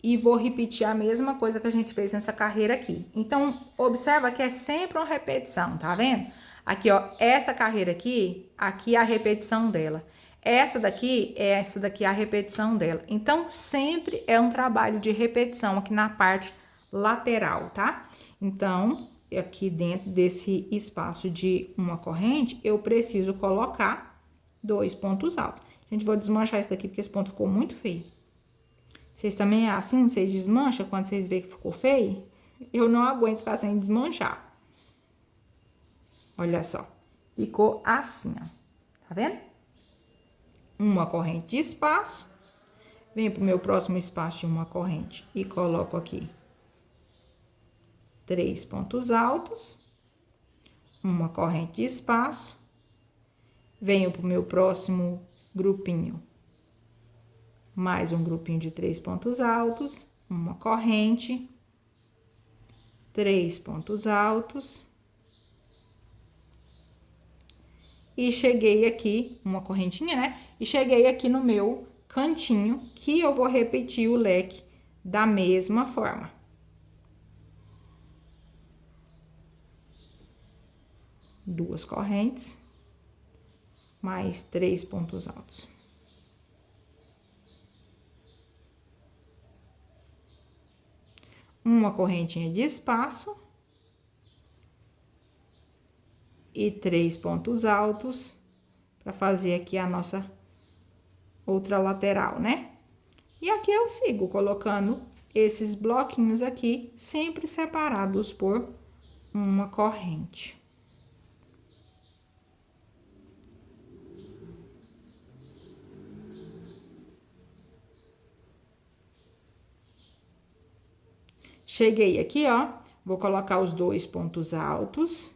e vou repetir a mesma coisa que a gente fez nessa carreira aqui. Então, observa que é sempre uma repetição, tá vendo? Aqui, ó, essa carreira aqui é a repetição dela. Essa daqui é a repetição dela. Então, sempre é um trabalho de repetição aqui na parte lateral, tá? Então, aqui dentro desse espaço de uma corrente, eu preciso colocar 2 pontos altos. Gente, vou desmanchar isso daqui porque esse ponto ficou muito feio. Vocês também é assim? Vocês desmancham quando vocês veem que ficou feio? Eu não aguento ficar sem desmanchar. Olha só. Ficou assim, ó. Tá vendo? Uma corrente de espaço. Venho pro meu próximo espaço de uma corrente e coloco aqui 3 pontos altos. Uma corrente de espaço. Venho pro meu próximo grupinho. Mais um grupinho de 3 pontos altos, uma corrente, 3 pontos altos. E cheguei aqui, uma correntinha, né? E cheguei aqui no meu cantinho, que eu vou repetir o leque da mesma forma. Duas correntes, mais 3 pontos altos. Uma correntinha de espaço. E 3 pontos altos, para fazer aqui a nossa outra lateral, né? E aqui eu sigo colocando esses bloquinhos aqui, sempre separados por uma corrente. Cheguei aqui, ó, vou colocar os 2 pontos altos.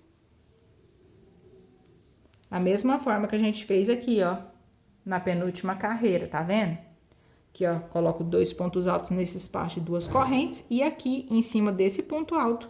Da mesma forma que a gente fez aqui, ó, na penúltima carreira, tá vendo? Aqui, ó, coloco 2 pontos altos nesse espaço de 2 correntes. E aqui, em cima desse ponto alto,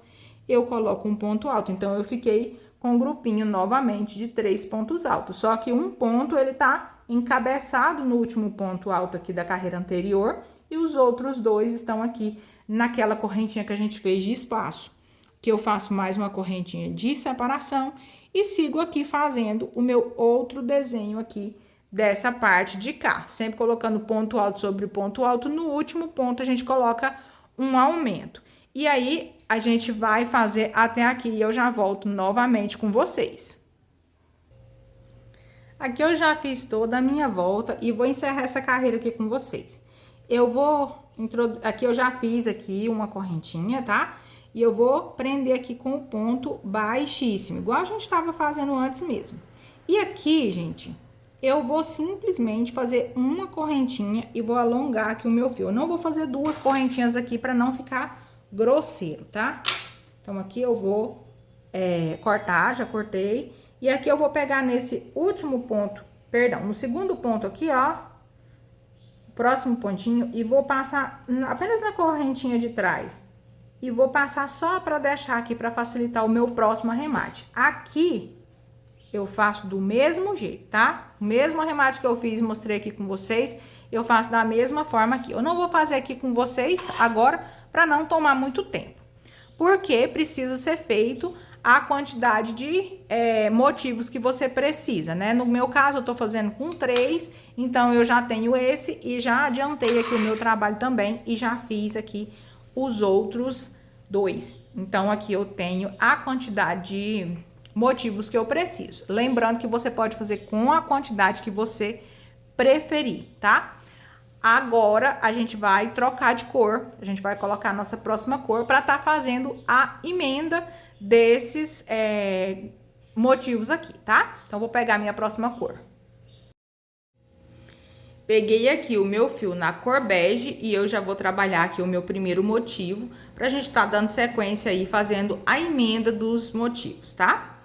eu coloco um ponto alto. Então, eu fiquei com um grupinho novamente de 3 pontos altos. Só que um ponto, ele tá encabeçado no último ponto alto aqui da carreira anterior. E os outros 2 estão aqui naquela correntinha que a gente fez de espaço. Que eu faço mais uma correntinha de separação e sigo aqui fazendo o meu outro desenho aqui dessa parte de cá. Sempre colocando ponto alto sobre ponto alto. No último ponto, a gente coloca um aumento. E aí, a gente vai fazer até aqui e eu já volto novamente com vocês. Aqui eu já fiz toda a minha volta e vou encerrar essa carreira aqui com vocês. Aqui eu já fiz aqui uma correntinha, tá? E eu vou prender aqui com o ponto baixíssimo, igual a gente estava fazendo antes mesmo. E aqui, gente, eu vou simplesmente fazer uma correntinha e vou alongar aqui o meu fio. Eu não vou fazer 2 correntinhas aqui para não ficar grosseiro, tá? Então, aqui eu vou cortar, já cortei. E aqui eu vou pegar nesse último ponto, perdão, no segundo ponto aqui, ó, próximo pontinho, e vou passar apenas na correntinha de trás. E vou passar só para deixar aqui para facilitar o meu próximo arremate. Aqui eu faço do mesmo jeito, tá? O mesmo arremate que eu fiz, mostrei aqui com vocês, eu faço da mesma forma aqui. Eu não vou fazer aqui com vocês agora para não tomar muito tempo. Porque precisa ser feito a quantidade de motivos que você precisa, né? No meu caso, eu tô fazendo com 3, então eu já tenho esse e já adiantei aqui o meu trabalho também e já fiz aqui os outros 2. Então, aqui eu tenho a quantidade de motivos que eu preciso. Lembrando que você pode fazer com a quantidade que você preferir, tá? Agora, a gente vai trocar de cor. A gente vai colocar a nossa próxima cor para tá fazendo a emenda desses motivos aqui, tá? Então, vou pegar a minha próxima cor. Peguei aqui o meu fio na cor bege e eu já vou trabalhar aqui o meu primeiro motivo pra gente tá dando sequência aí, fazendo a emenda dos motivos, tá?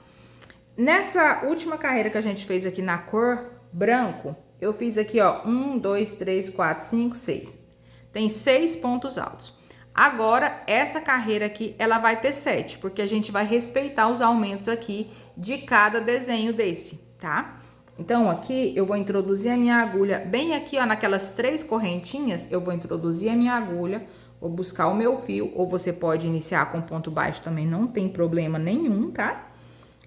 Nessa última carreira que a gente fez aqui na cor branco, eu fiz aqui, ó, 1, 2, 3, 4, 5, 6. Tem 6 pontos altos. Agora, essa carreira aqui, ela vai ter 7, porque a gente vai respeitar os aumentos aqui de cada desenho desse, tá? Então, aqui eu vou introduzir a minha agulha bem aqui, ó, naquelas 3 correntinhas, eu vou introduzir a minha agulha, vou buscar o meu fio, ou você pode iniciar com ponto baixo também, não tem problema nenhum, tá?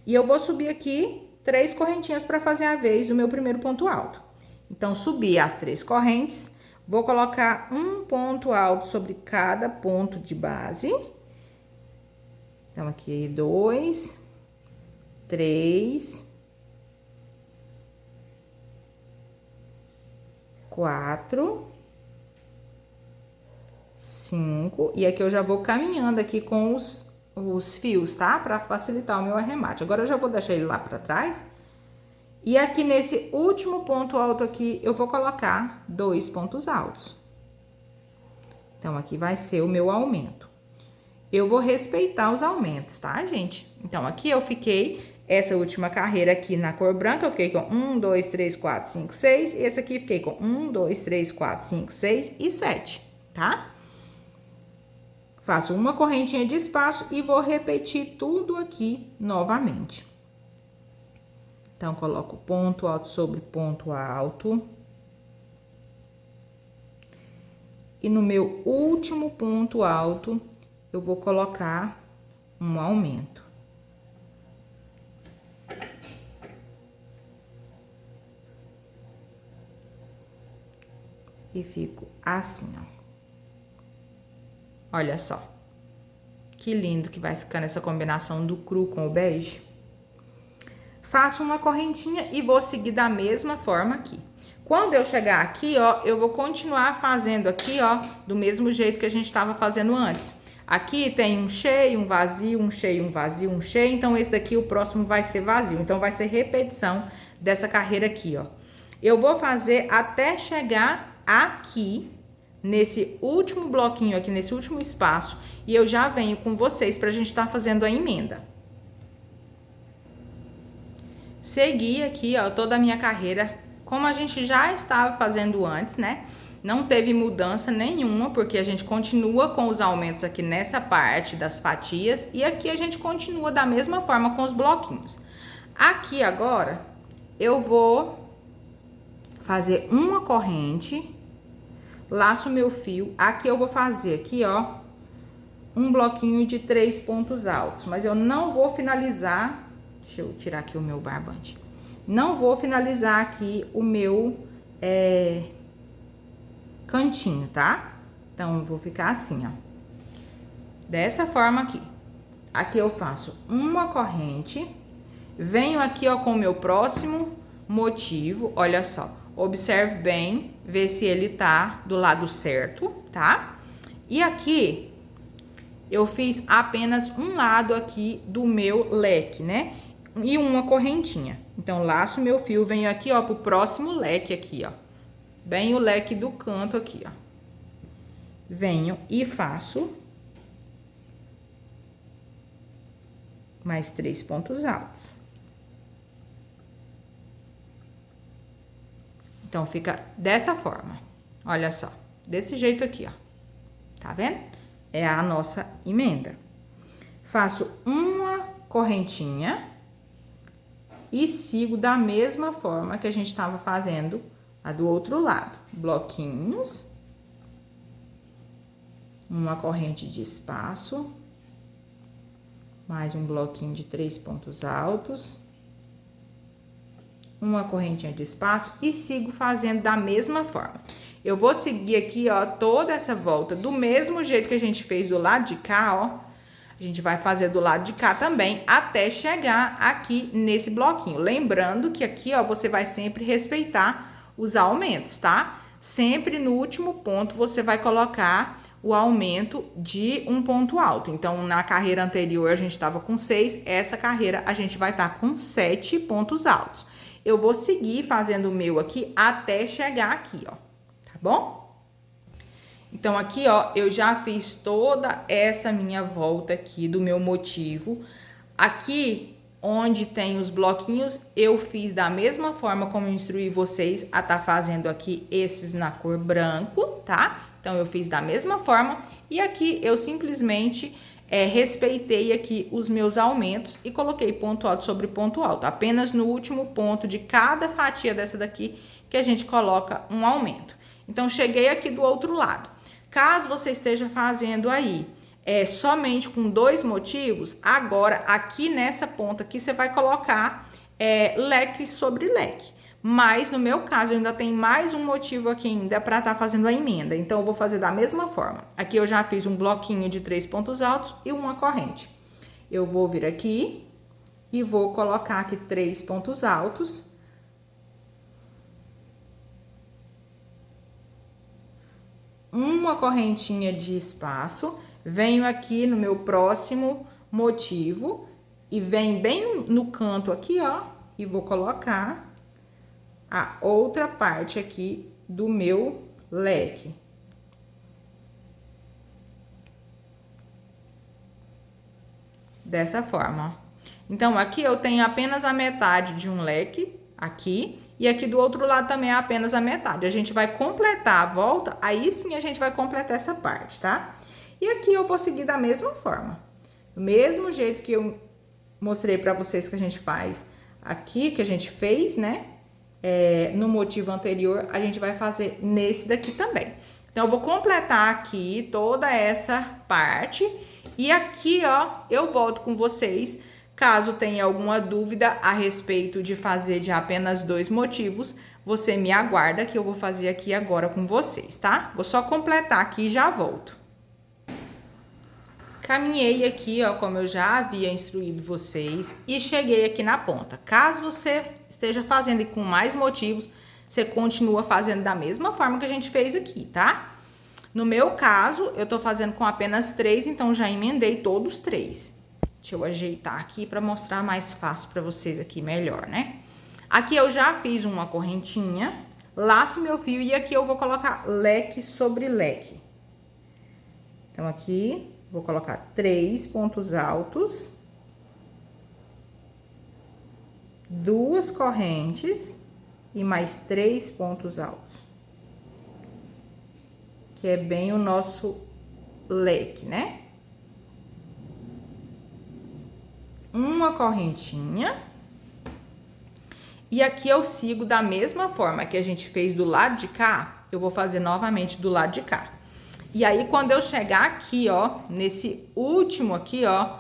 E eu vou subir aqui 3 correntinhas para fazer a vez do meu primeiro ponto alto. Então, subi as 3 correntes, vou colocar um ponto alto sobre cada ponto de base. Então, aqui 2, 3... 4, 5, e aqui eu já vou caminhando aqui com os fios, tá? Pra facilitar o meu arremate. Agora, eu já vou deixar ele lá pra trás. E aqui nesse último ponto alto aqui, eu vou colocar 2 pontos altos. Então, aqui vai ser o meu aumento. Eu vou respeitar os aumentos, tá, gente? Então, aqui eu fiquei... Essa última carreira aqui na cor branca, eu fiquei com 1, 2, 3, 4, 5, 6. E essa aqui, fiquei com 1, 2, 3, 4, 5, 6 e 7, tá? Faço uma correntinha de espaço e vou repetir tudo aqui novamente. Então, coloco ponto alto sobre ponto alto. E no meu último ponto alto, eu vou colocar um aumento. E fico assim, ó. Olha só. Que lindo que vai ficar nessa combinação do cru com o bege. Faço uma correntinha e vou seguir da mesma forma aqui. Quando eu chegar aqui, ó, eu vou continuar fazendo aqui, ó, do mesmo jeito que a gente estava fazendo antes. Aqui tem um cheio, um vazio, um cheio, um vazio, um cheio. Então, esse daqui, o próximo vai ser vazio. Então, vai ser repetição dessa carreira aqui, ó. Eu vou fazer até chegar aqui, nesse último bloquinho aqui, nesse último espaço. E eu já venho com vocês pra gente estar fazendo a emenda. Segui aqui, ó, toda a minha carreira, como a gente já estava fazendo antes, né? Não teve mudança nenhuma, porque a gente continua com os aumentos aqui nessa parte das fatias. E aqui a gente continua da mesma forma com os bloquinhos. Aqui agora, eu vou fazer uma corrente, laço meu fio. Aqui eu vou fazer aqui, ó, um bloquinho de 3 pontos altos. Mas eu não vou finalizar... Deixa eu tirar aqui o meu barbante. Não vou finalizar aqui o meu cantinho, tá? Então, eu vou ficar assim, ó. Dessa forma aqui. Aqui eu faço uma corrente. Venho aqui, ó, com o meu próximo motivo. Olha só. Observe bem, vê se ele tá do lado certo, tá? E aqui, eu fiz apenas um lado aqui do meu leque, né? E uma correntinha. Então, laço meu fio, venho aqui, ó, pro próximo leque aqui, ó. Bem o leque do canto aqui, ó. Venho e faço mais 3 pontos altos. Então, fica dessa forma. Olha só, desse jeito aqui, ó. Tá vendo? É a nossa emenda. Faço uma correntinha e sigo da mesma forma que a gente estava fazendo a do outro lado. Bloquinhos. Uma corrente de espaço. Mais um bloquinho de 3 pontos altos. Uma correntinha de espaço e sigo fazendo da mesma forma. Eu vou seguir aqui, ó, toda essa volta do mesmo jeito que a gente fez do lado de cá, ó. A gente vai fazer do lado de cá também, até chegar aqui nesse bloquinho. Lembrando que aqui, ó, você vai sempre respeitar os aumentos, tá? Sempre no último ponto, você vai colocar o aumento de um ponto alto. Então, na carreira anterior, a gente estava com 6. Essa carreira, a gente vai estar com 7 pontos altos. Eu vou seguir fazendo o meu aqui até chegar aqui, ó. Tá bom? Então, aqui, ó, eu já fiz toda essa minha volta aqui do meu motivo. Aqui, onde tem os bloquinhos, eu fiz da mesma forma como eu instruí vocês a tá fazendo aqui esses na cor branco, tá? Então, eu fiz da mesma forma. E aqui, eu simplesmente respeitei aqui os meus aumentos e coloquei ponto alto sobre ponto alto. Apenas no último ponto de cada fatia dessa daqui que a gente coloca um aumento. Então, cheguei aqui do outro lado. Caso você esteja fazendo aí somente com 2 motivos, agora aqui nessa ponta aqui você vai colocar leque sobre leque. Mas no meu caso eu ainda tenho mais um motivo aqui ainda para estar fazendo a emenda. Então eu vou fazer da mesma forma. Aqui eu já fiz um bloquinho de 3 pontos altos e uma corrente. Eu vou vir aqui e vou colocar aqui 3 pontos altos. Uma correntinha de espaço, venho aqui no meu próximo motivo e venho bem no canto aqui, ó, e vou colocar a outra parte aqui do meu leque. Dessa forma, ó. Então, aqui eu tenho apenas a metade de um leque, aqui. E aqui do outro lado também é apenas a metade. A gente vai completar a volta, aí sim a gente vai completar essa parte, tá? E aqui eu vou seguir da mesma forma. Do mesmo jeito que eu mostrei pra vocês que a gente faz aqui, que a gente fez, né? No motivo anterior, a gente vai fazer nesse daqui também. Então, eu vou completar aqui toda essa parte. E aqui, ó, eu volto com vocês, caso tenha alguma dúvida a respeito de fazer de apenas 2 motivos, você me aguarda que eu vou fazer aqui agora com vocês, tá? Vou só completar aqui e já volto. Caminhei aqui, ó, como eu já havia instruído vocês, e cheguei aqui na ponta. Caso você esteja fazendo com mais motivos, você continua fazendo da mesma forma que a gente fez aqui, tá? No meu caso, eu tô fazendo com apenas 3, então já emendei todos 3. Deixa eu ajeitar aqui para mostrar mais fácil para vocês aqui melhor, né? Aqui eu já fiz uma correntinha, laço meu fio e aqui eu vou colocar leque sobre leque. Então, aqui vou colocar 3 pontos altos, 2 correntes e mais 3 pontos altos. Que é bem o nosso leque, né? Uma correntinha. E aqui eu sigo da mesma forma que a gente fez do lado de cá, eu vou fazer novamente do lado de cá. E aí, quando eu chegar aqui, ó, nesse último aqui, ó,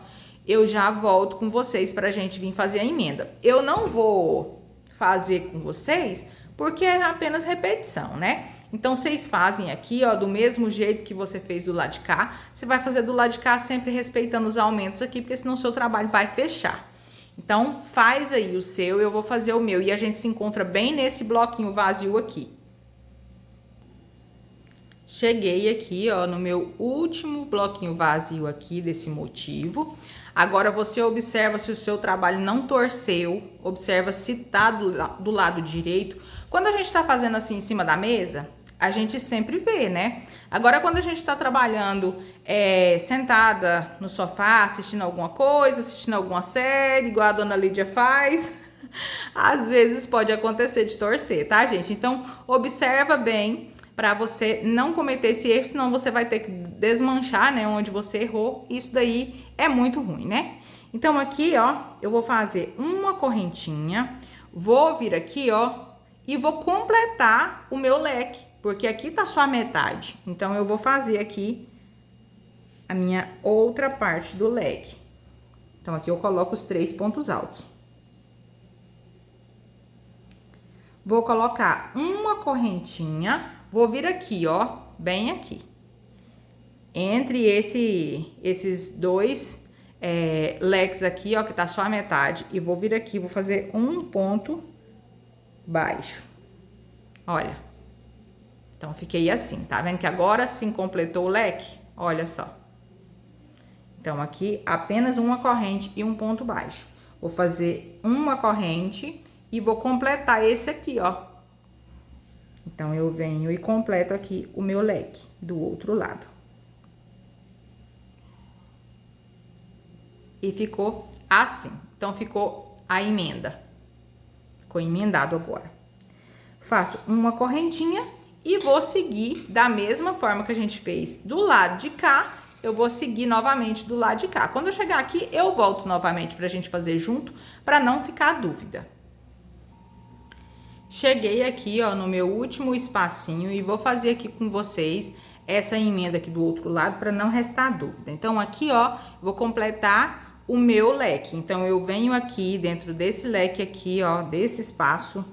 eu já volto com vocês pra gente vir fazer a emenda. Eu não vou fazer com vocês, porque é apenas repetição, né? Então, vocês fazem aqui, ó, do mesmo jeito que você fez do lado de cá. Você vai fazer do lado de cá sempre respeitando os aumentos aqui, porque senão o seu trabalho vai fechar. Então, faz aí o seu, eu vou fazer o meu. E a gente se encontra bem nesse bloquinho vazio aqui. Cheguei aqui, ó, no meu último bloquinho vazio aqui desse motivo. Agora, você observa se o seu trabalho não torceu, observa se tá do lado direito. Quando a gente tá fazendo assim em cima da mesa, a gente sempre vê, né? Agora, quando a gente tá trabalhando sentada no sofá, assistindo alguma coisa, assistindo alguma série, igual a dona Lídia faz, às vezes pode acontecer de torcer, tá, gente? Então, observa bem para você não cometer esse erro, senão você vai ter que desmanchar, né, onde você errou. Isso daí é muito ruim, né? Então, aqui, ó, eu vou fazer uma correntinha, vou vir aqui, ó, e vou completar o meu leque, porque aqui tá só a metade. Então, eu vou fazer aqui a minha outra parte do leque. Então, aqui eu coloco os 3 pontos altos. Vou colocar uma correntinha, vou vir aqui, ó, bem aqui. Entre esses 2 leques aqui, ó, que tá só a metade, e vou vir aqui, vou fazer um ponto baixo. Olha. Então, fiquei assim, tá vendo que agora sim completou o leque? Olha só. Então, aqui apenas uma corrente e um ponto baixo. Vou fazer uma corrente e vou completar esse aqui, ó. Então, eu venho e completo aqui o meu leque do outro lado. E ficou assim. Então, ficou a emenda. Ficou emendado agora. Faço uma correntinha e vou seguir da mesma forma que a gente fez do lado de cá. Eu vou seguir novamente do lado de cá. Quando eu chegar aqui, eu volto novamente pra gente fazer junto, pra não ficar dúvida. Cheguei aqui, ó, no meu último espacinho e vou fazer aqui com vocês essa emenda aqui do outro lado para não restar dúvida. Então, aqui, ó, vou completar o meu leque. Então, eu venho aqui dentro desse leque aqui, ó, desse espaço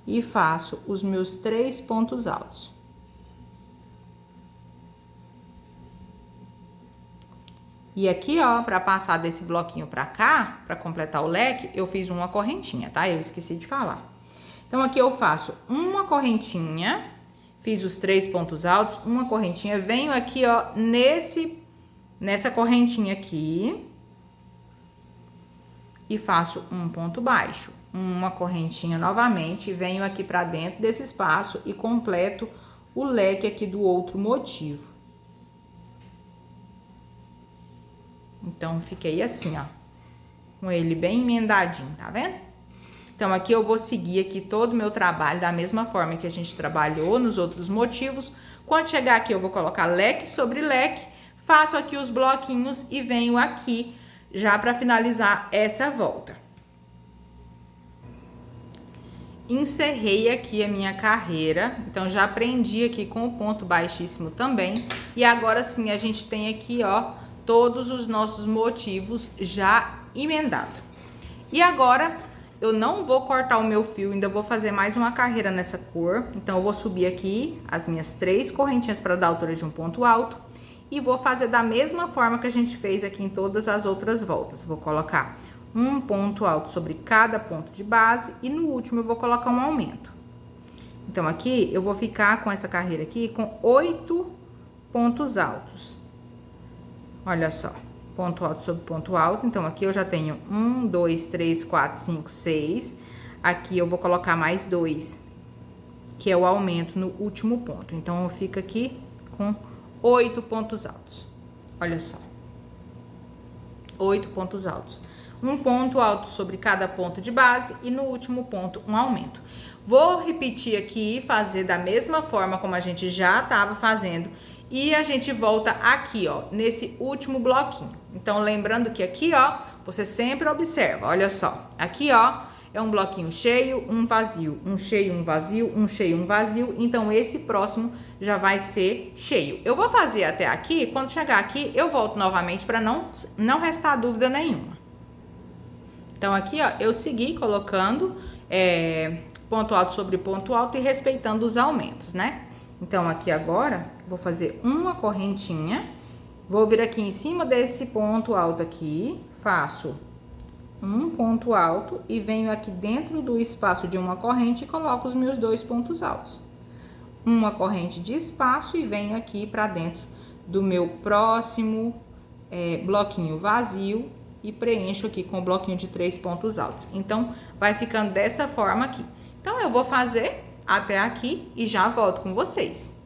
e faço os meus 3 pontos altos. E aqui, ó, para passar desse bloquinho pra cá, para completar o leque, eu fiz uma correntinha, tá? Eu esqueci de falar. Então, aqui eu faço uma correntinha, fiz os 3 pontos altos, uma correntinha, venho aqui, ó, nessa correntinha aqui e faço um ponto baixo. Uma correntinha novamente, venho aqui pra dentro desse espaço e completo o leque aqui do outro motivo. Então, fiquei assim, ó, com ele bem emendadinho, tá vendo? Então, aqui eu vou seguir aqui todo o meu trabalho da mesma forma que a gente trabalhou nos outros motivos. Quando chegar aqui, eu vou colocar leque sobre leque, faço aqui os bloquinhos e venho aqui já para finalizar essa volta. encerrei aqui a minha carreira, então já prendi aqui com o ponto baixíssimo também. E agora sim a gente tem aqui, ó, todos os nossos motivos já emendados. E agora eu não vou cortar o meu fio, ainda vou fazer mais uma carreira nessa cor. Então eu vou subir aqui as minhas 3 correntinhas para dar a altura de um ponto alto. E vou fazer da mesma forma que a gente fez aqui em todas as outras voltas. Vou colocar um ponto alto sobre cada ponto de base e no último eu vou colocar um aumento. Então aqui eu vou ficar com essa carreira aqui com 8 pontos altos. Olha só, ponto alto sobre ponto alto. Então aqui eu já tenho 1, 2, 3, 4, 5, 6. Aqui eu vou colocar mais 2, que é o aumento no último ponto. Então eu fico aqui com 8 pontos altos. Olha só, 8 pontos altos. Um ponto alto sobre cada ponto de base e no último ponto um aumento. Vou repetir aqui, fazer da mesma forma como a gente já estava fazendo e a gente volta aqui, ó, nesse último bloquinho. Então, lembrando que aqui, ó, você sempre observa, olha só, aqui, ó, é um bloquinho cheio, um vazio, um cheio, um vazio, um cheio, um vazio. Então, esse próximo já vai ser cheio. Eu vou fazer até aqui, quando chegar aqui, eu volto novamente para não restar dúvida nenhuma. Então, aqui, ó, eu segui colocando ponto alto sobre ponto alto e respeitando os aumentos, né? Então, aqui agora, vou fazer uma correntinha, vou vir aqui em cima desse ponto alto aqui, faço um ponto alto e venho aqui dentro do espaço de uma corrente e coloco os meus 2 pontos altos. Uma corrente de espaço e venho aqui para dentro do meu próximo bloquinho vazio e preencho aqui com o bloquinho de 3 pontos altos. Então, vai ficando dessa forma aqui. Então, eu vou fazer até aqui e já volto com vocês.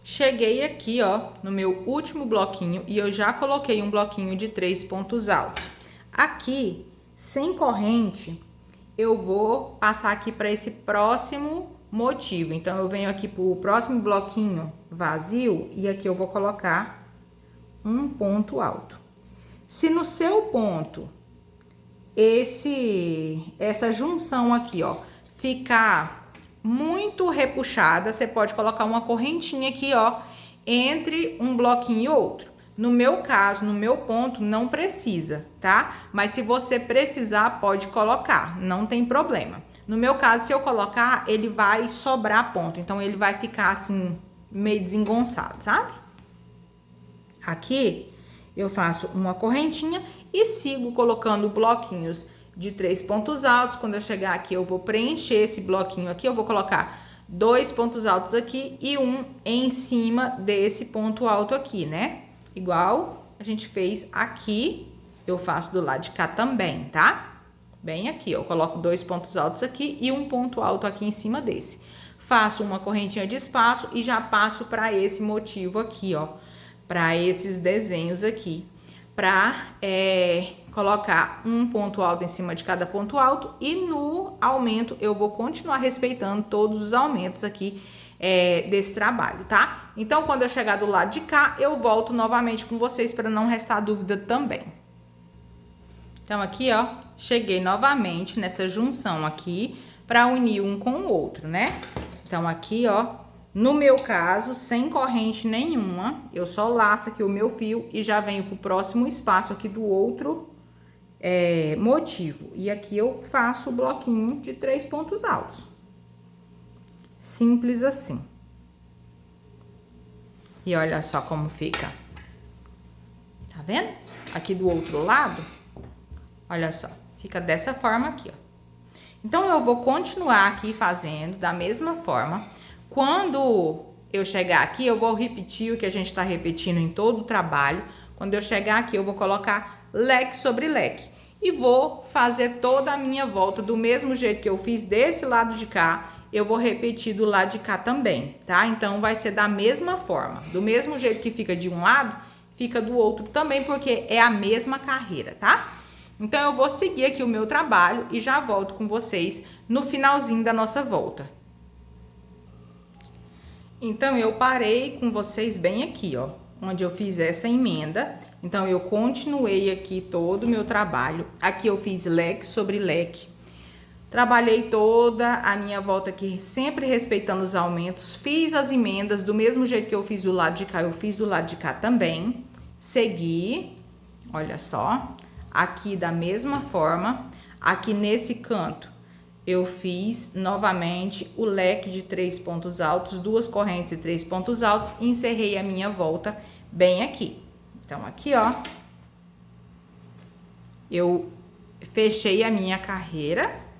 Cheguei aqui, ó, no meu último bloquinho e eu já coloquei um bloquinho de 3 pontos altos. Aqui, sem corrente, eu vou passar aqui para esse próximo motivo. Então, eu venho aqui para o próximo bloquinho vazio e aqui eu vou colocar um ponto alto. Se no seu ponto essa junção aqui, ó, ficar muito repuxada, você pode colocar uma correntinha aqui, ó, entre um bloquinho e outro. No meu caso, no meu ponto, não precisa, tá? Mas se você precisar, pode colocar, não tem problema. No meu caso, se eu colocar, ele vai sobrar ponto, então ele vai ficar assim, meio desengonçado, sabe? Aqui, eu faço uma correntinha e sigo colocando bloquinhos de 3 pontos altos. Quando eu chegar aqui, eu vou preencher esse bloquinho aqui, eu vou colocar 2 pontos altos aqui e um em cima desse ponto alto aqui, né? Igual a gente fez aqui, eu faço do lado de cá também, tá? Bem aqui, eu coloco 2 pontos altos aqui e um ponto alto aqui em cima desse. Faço uma correntinha de espaço e já passo para esse motivo aqui, ó, para esses desenhos aqui, para colocar um ponto alto em cima de cada ponto alto e no aumento eu vou continuar respeitando todos os aumentos aqui desse trabalho, tá? Então, quando eu chegar do lado de cá, eu volto novamente com vocês para não restar dúvida também. Então, aqui, ó, cheguei novamente nessa junção aqui para unir um com o outro, né? Então, aqui, ó, no meu caso, sem corrente nenhuma, eu só laço aqui o meu fio e já venho pro próximo espaço aqui do outro motivo. E aqui eu faço o bloquinho de 3 pontos altos. Simples assim. E olha só como fica. Tá vendo? Aqui do outro lado, olha só, fica dessa forma aqui, ó. Então, eu vou continuar aqui fazendo da mesma forma. Quando eu chegar aqui, eu vou repetir o que a gente tá repetindo em todo o trabalho. Quando eu chegar aqui, eu vou colocar leque sobre leque. E vou fazer toda a minha volta do mesmo jeito que eu fiz desse lado de cá. Eu vou repetir do lado de cá também, tá? Então, vai ser da mesma forma. Do mesmo jeito que fica de um lado, fica do outro também, porque é a mesma carreira, tá? Então, eu vou seguir aqui o meu trabalho e já volto com vocês no finalzinho da nossa volta. Então, eu parei com vocês bem aqui, ó, onde eu fiz essa emenda. Então, eu continuei aqui todo o meu trabalho. Aqui eu fiz leque sobre leque. Trabalhei toda a minha volta aqui, sempre respeitando os aumentos. Fiz as emendas do mesmo jeito que eu fiz do lado de cá, eu fiz do lado de cá também. Segui, olha só, aqui da mesma forma. Aqui nesse canto, eu fiz novamente o leque de 3 pontos altos, 2 correntes e 3 pontos altos. E encerrei a minha volta bem aqui. Então, aqui, ó, eu fechei a minha carreira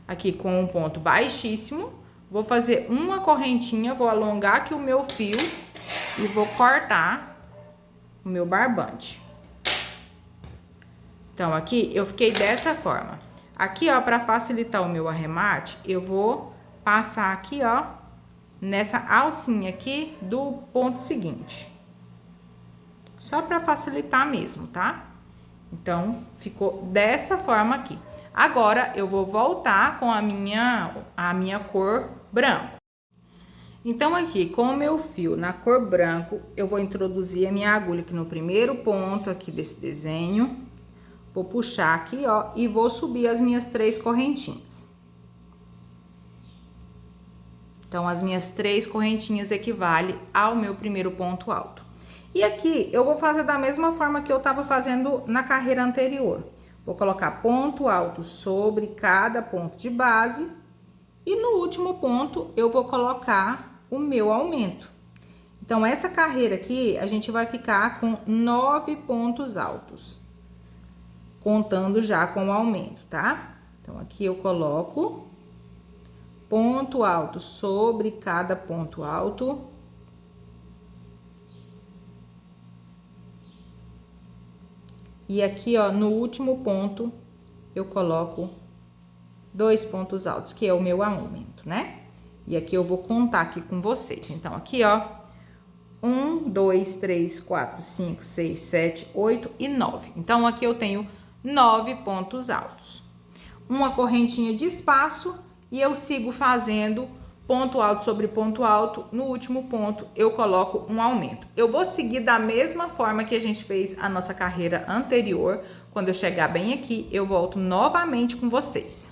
aqui com um ponto baixíssimo. Vou fazer uma correntinha, vou alongar aqui o meu fio e vou cortar o meu barbante. Então, aqui eu fiquei dessa forma. Aqui, ó, para facilitar o meu arremate, eu vou passar aqui, ó, nessa alcinha aqui do ponto seguinte. Só para facilitar mesmo, tá? Então, ficou dessa forma aqui. Agora, eu vou voltar com a minha cor branco. Então, aqui, com o meu fio na cor branco, eu vou introduzir a minha agulha aqui no primeiro ponto aqui desse desenho. Vou puxar aqui, ó, e vou subir as minhas 3 correntinhas. Então, as minhas 3 correntinhas equivalem ao meu primeiro ponto alto. E aqui, eu vou fazer da mesma forma que eu tava fazendo na carreira anterior. Vou colocar ponto alto sobre cada ponto de base. E no último ponto, eu vou colocar o meu aumento. Então, essa carreira aqui, a gente vai ficar com 9 pontos altos. Contando já com o aumento, tá? Então, aqui eu coloco ponto alto sobre cada ponto alto. E aqui, ó, no último ponto, eu coloco 2 pontos altos, que é o meu aumento, né? E aqui eu vou contar aqui com vocês. Então, aqui, ó, 1, 2, 3, 4, 5, 6, 7, 8 e 9. Então, aqui eu tenho 9 pontos altos. Uma correntinha de espaço e eu sigo fazendo ponto alto sobre ponto alto. No último ponto, eu coloco um aumento. Eu vou seguir da mesma forma que a gente fez a nossa carreira anterior. Quando eu chegar bem aqui, eu volto novamente com vocês.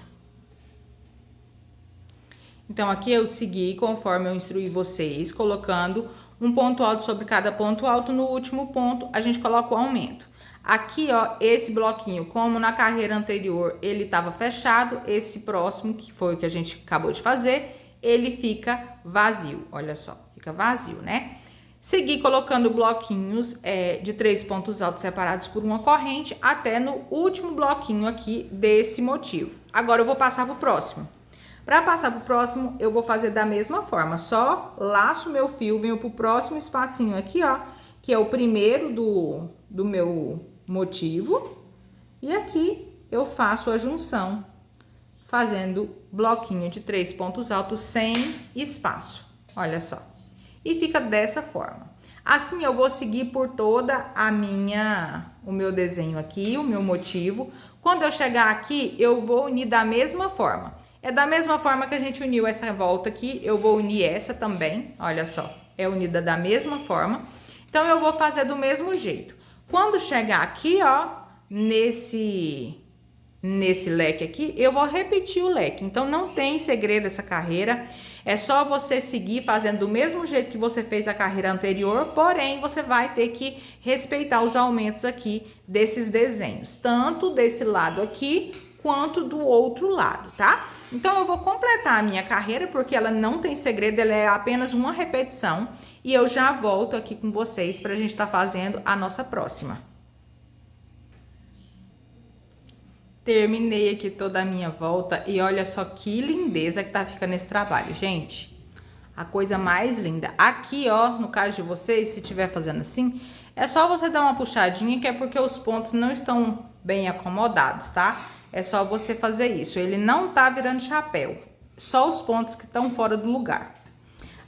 Então, aqui eu segui conforme eu instruí vocês, colocando um ponto alto sobre cada ponto alto. No último ponto, a gente coloca o aumento. Aqui, ó, esse bloquinho, como na carreira anterior, ele estava fechado, esse próximo, que foi o que a gente acabou de fazer, ele fica vazio, olha só, fica vazio, né? Segui colocando bloquinhos de 3 pontos altos separados por uma corrente até no último bloquinho aqui desse motivo. Agora eu vou passar pro próximo. Para passar pro próximo, eu vou fazer da mesma forma, só laço meu fio, venho pro próximo espacinho aqui, ó, que é o primeiro do meu motivo, e aqui eu faço a junção, fazendo bloquinho de 3 pontos altos sem espaço, olha só. E fica dessa forma. Assim eu vou seguir por toda o meu desenho aqui, o meu motivo. Quando eu chegar aqui, eu vou unir da mesma forma. É da mesma forma que a gente uniu essa volta aqui, eu vou unir essa também, olha só. É unida da mesma forma. Então, eu vou fazer do mesmo jeito. Quando chegar aqui, ó, nesse leque aqui, eu vou repetir o leque. Então, não tem segredo essa carreira. É só você seguir fazendo do mesmo jeito que você fez a carreira anterior, porém, você vai ter que respeitar os aumentos aqui desses desenhos. Tanto desse lado aqui, quanto do outro lado, tá? Então, eu vou completar a minha carreira, porque ela não tem segredo, ela é apenas uma repetição. E eu já volto aqui com vocês pra gente tá fazendo a nossa próxima. Terminei aqui toda a minha volta e olha só que lindeza que tá ficando esse trabalho, gente. A coisa mais linda. Aqui, ó, no caso de vocês, se estiver fazendo assim, é só você dar uma puxadinha, que é porque os pontos não estão bem acomodados, tá? É só você fazer isso. Ele não tá virando chapéu, só os pontos que estão fora do lugar.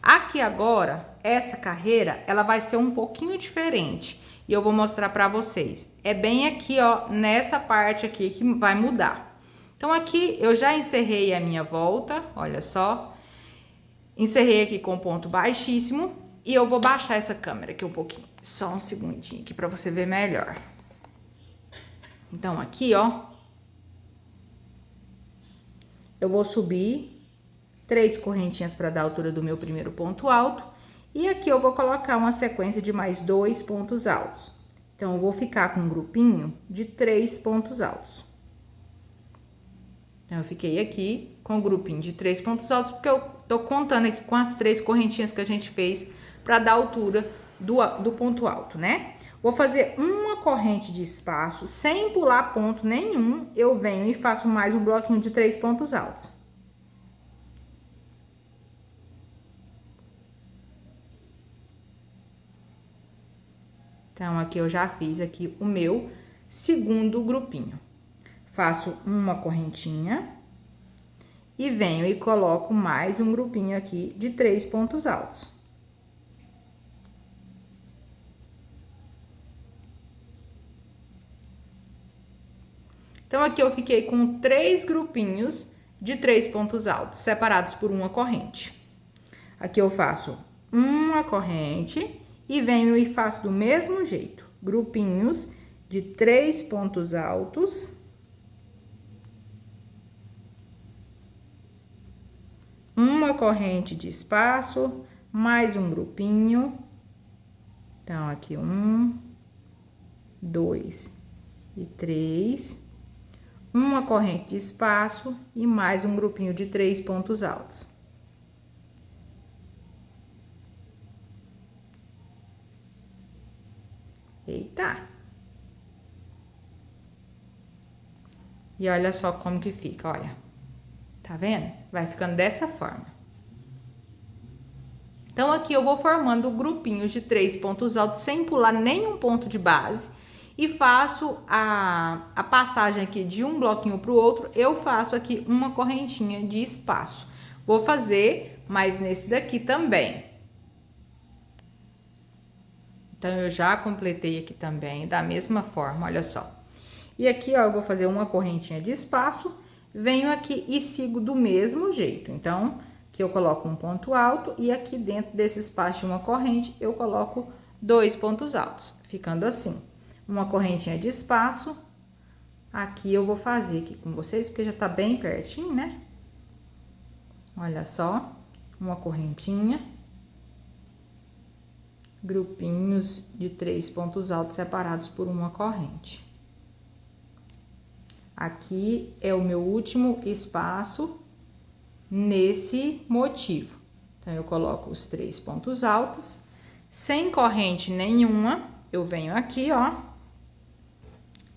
Aqui agora, essa carreira, ela vai ser um pouquinho diferente. E eu vou mostrar pra vocês. É bem aqui, ó, nessa parte aqui que vai mudar. Então, aqui eu já encerrei a minha volta, olha só. Encerrei aqui com ponto baixíssimo. E eu vou baixar essa câmera aqui um pouquinho. Só um segundinho aqui pra você ver melhor. Então, aqui, ó. eu vou subir 3 correntinhas para dar a altura do meu primeiro ponto alto. E aqui eu vou colocar uma sequência de mais 2 pontos altos. Então, eu vou ficar com um grupinho de 3 pontos altos. Então, eu fiquei aqui com um grupinho de 3 pontos altos, porque eu tô contando aqui com as 3 correntinhas que a gente fez para dar a altura do ponto alto, né? Vou fazer uma corrente de espaço, sem pular ponto nenhum, eu venho e faço mais um bloquinho de 3 pontos altos. Então, aqui eu já fiz aqui o meu segundo grupinho. Faço uma correntinha e venho e coloco mais um grupinho aqui de 3 pontos altos. Então, aqui eu fiquei com 3 grupinhos de 3 pontos altos, separados por uma corrente. Aqui eu faço uma corrente e venho e faço do mesmo jeito, grupinhos de 3 pontos altos. Uma corrente de espaço, mais um grupinho. Então, aqui 1, 2 e 3. Uma corrente de espaço e mais um grupinho de 3 pontos altos. Eita! E olha só como que fica, olha. Tá vendo? Vai ficando dessa forma. Então, aqui eu vou formando grupinhos de 3 pontos altos sem pular nenhum ponto de base. E faço a passagem aqui de um bloquinho pro outro, eu faço aqui uma correntinha de espaço. Vou fazer mais nesse daqui também. Então, eu já completei aqui também, da mesma forma, olha só. E aqui, ó, eu vou fazer uma correntinha de espaço, venho aqui e sigo do mesmo jeito. Então, aqui eu coloco um ponto alto e aqui dentro desse espaço de uma corrente, eu coloco 2 pontos altos, ficando assim. Uma correntinha de espaço, aqui eu vou fazer aqui com vocês, porque já tá bem pertinho, né? Olha só, uma correntinha. Grupinhos de 3 pontos altos separados por uma corrente. Aqui é o meu último espaço nesse motivo. Então, eu coloco os 3 pontos altos, sem corrente nenhuma, eu venho aqui, ó,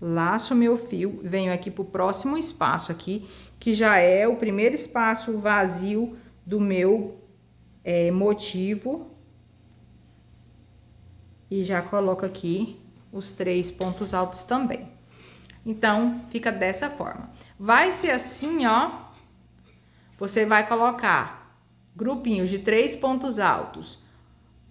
laço meu fio, venho aqui pro próximo espaço aqui, que já é o primeiro espaço vazio do meu motivo. E já coloco aqui os 3 pontos altos também. Então, fica dessa forma. Vai ser assim, ó. Você vai colocar grupinhos de 3 pontos altos,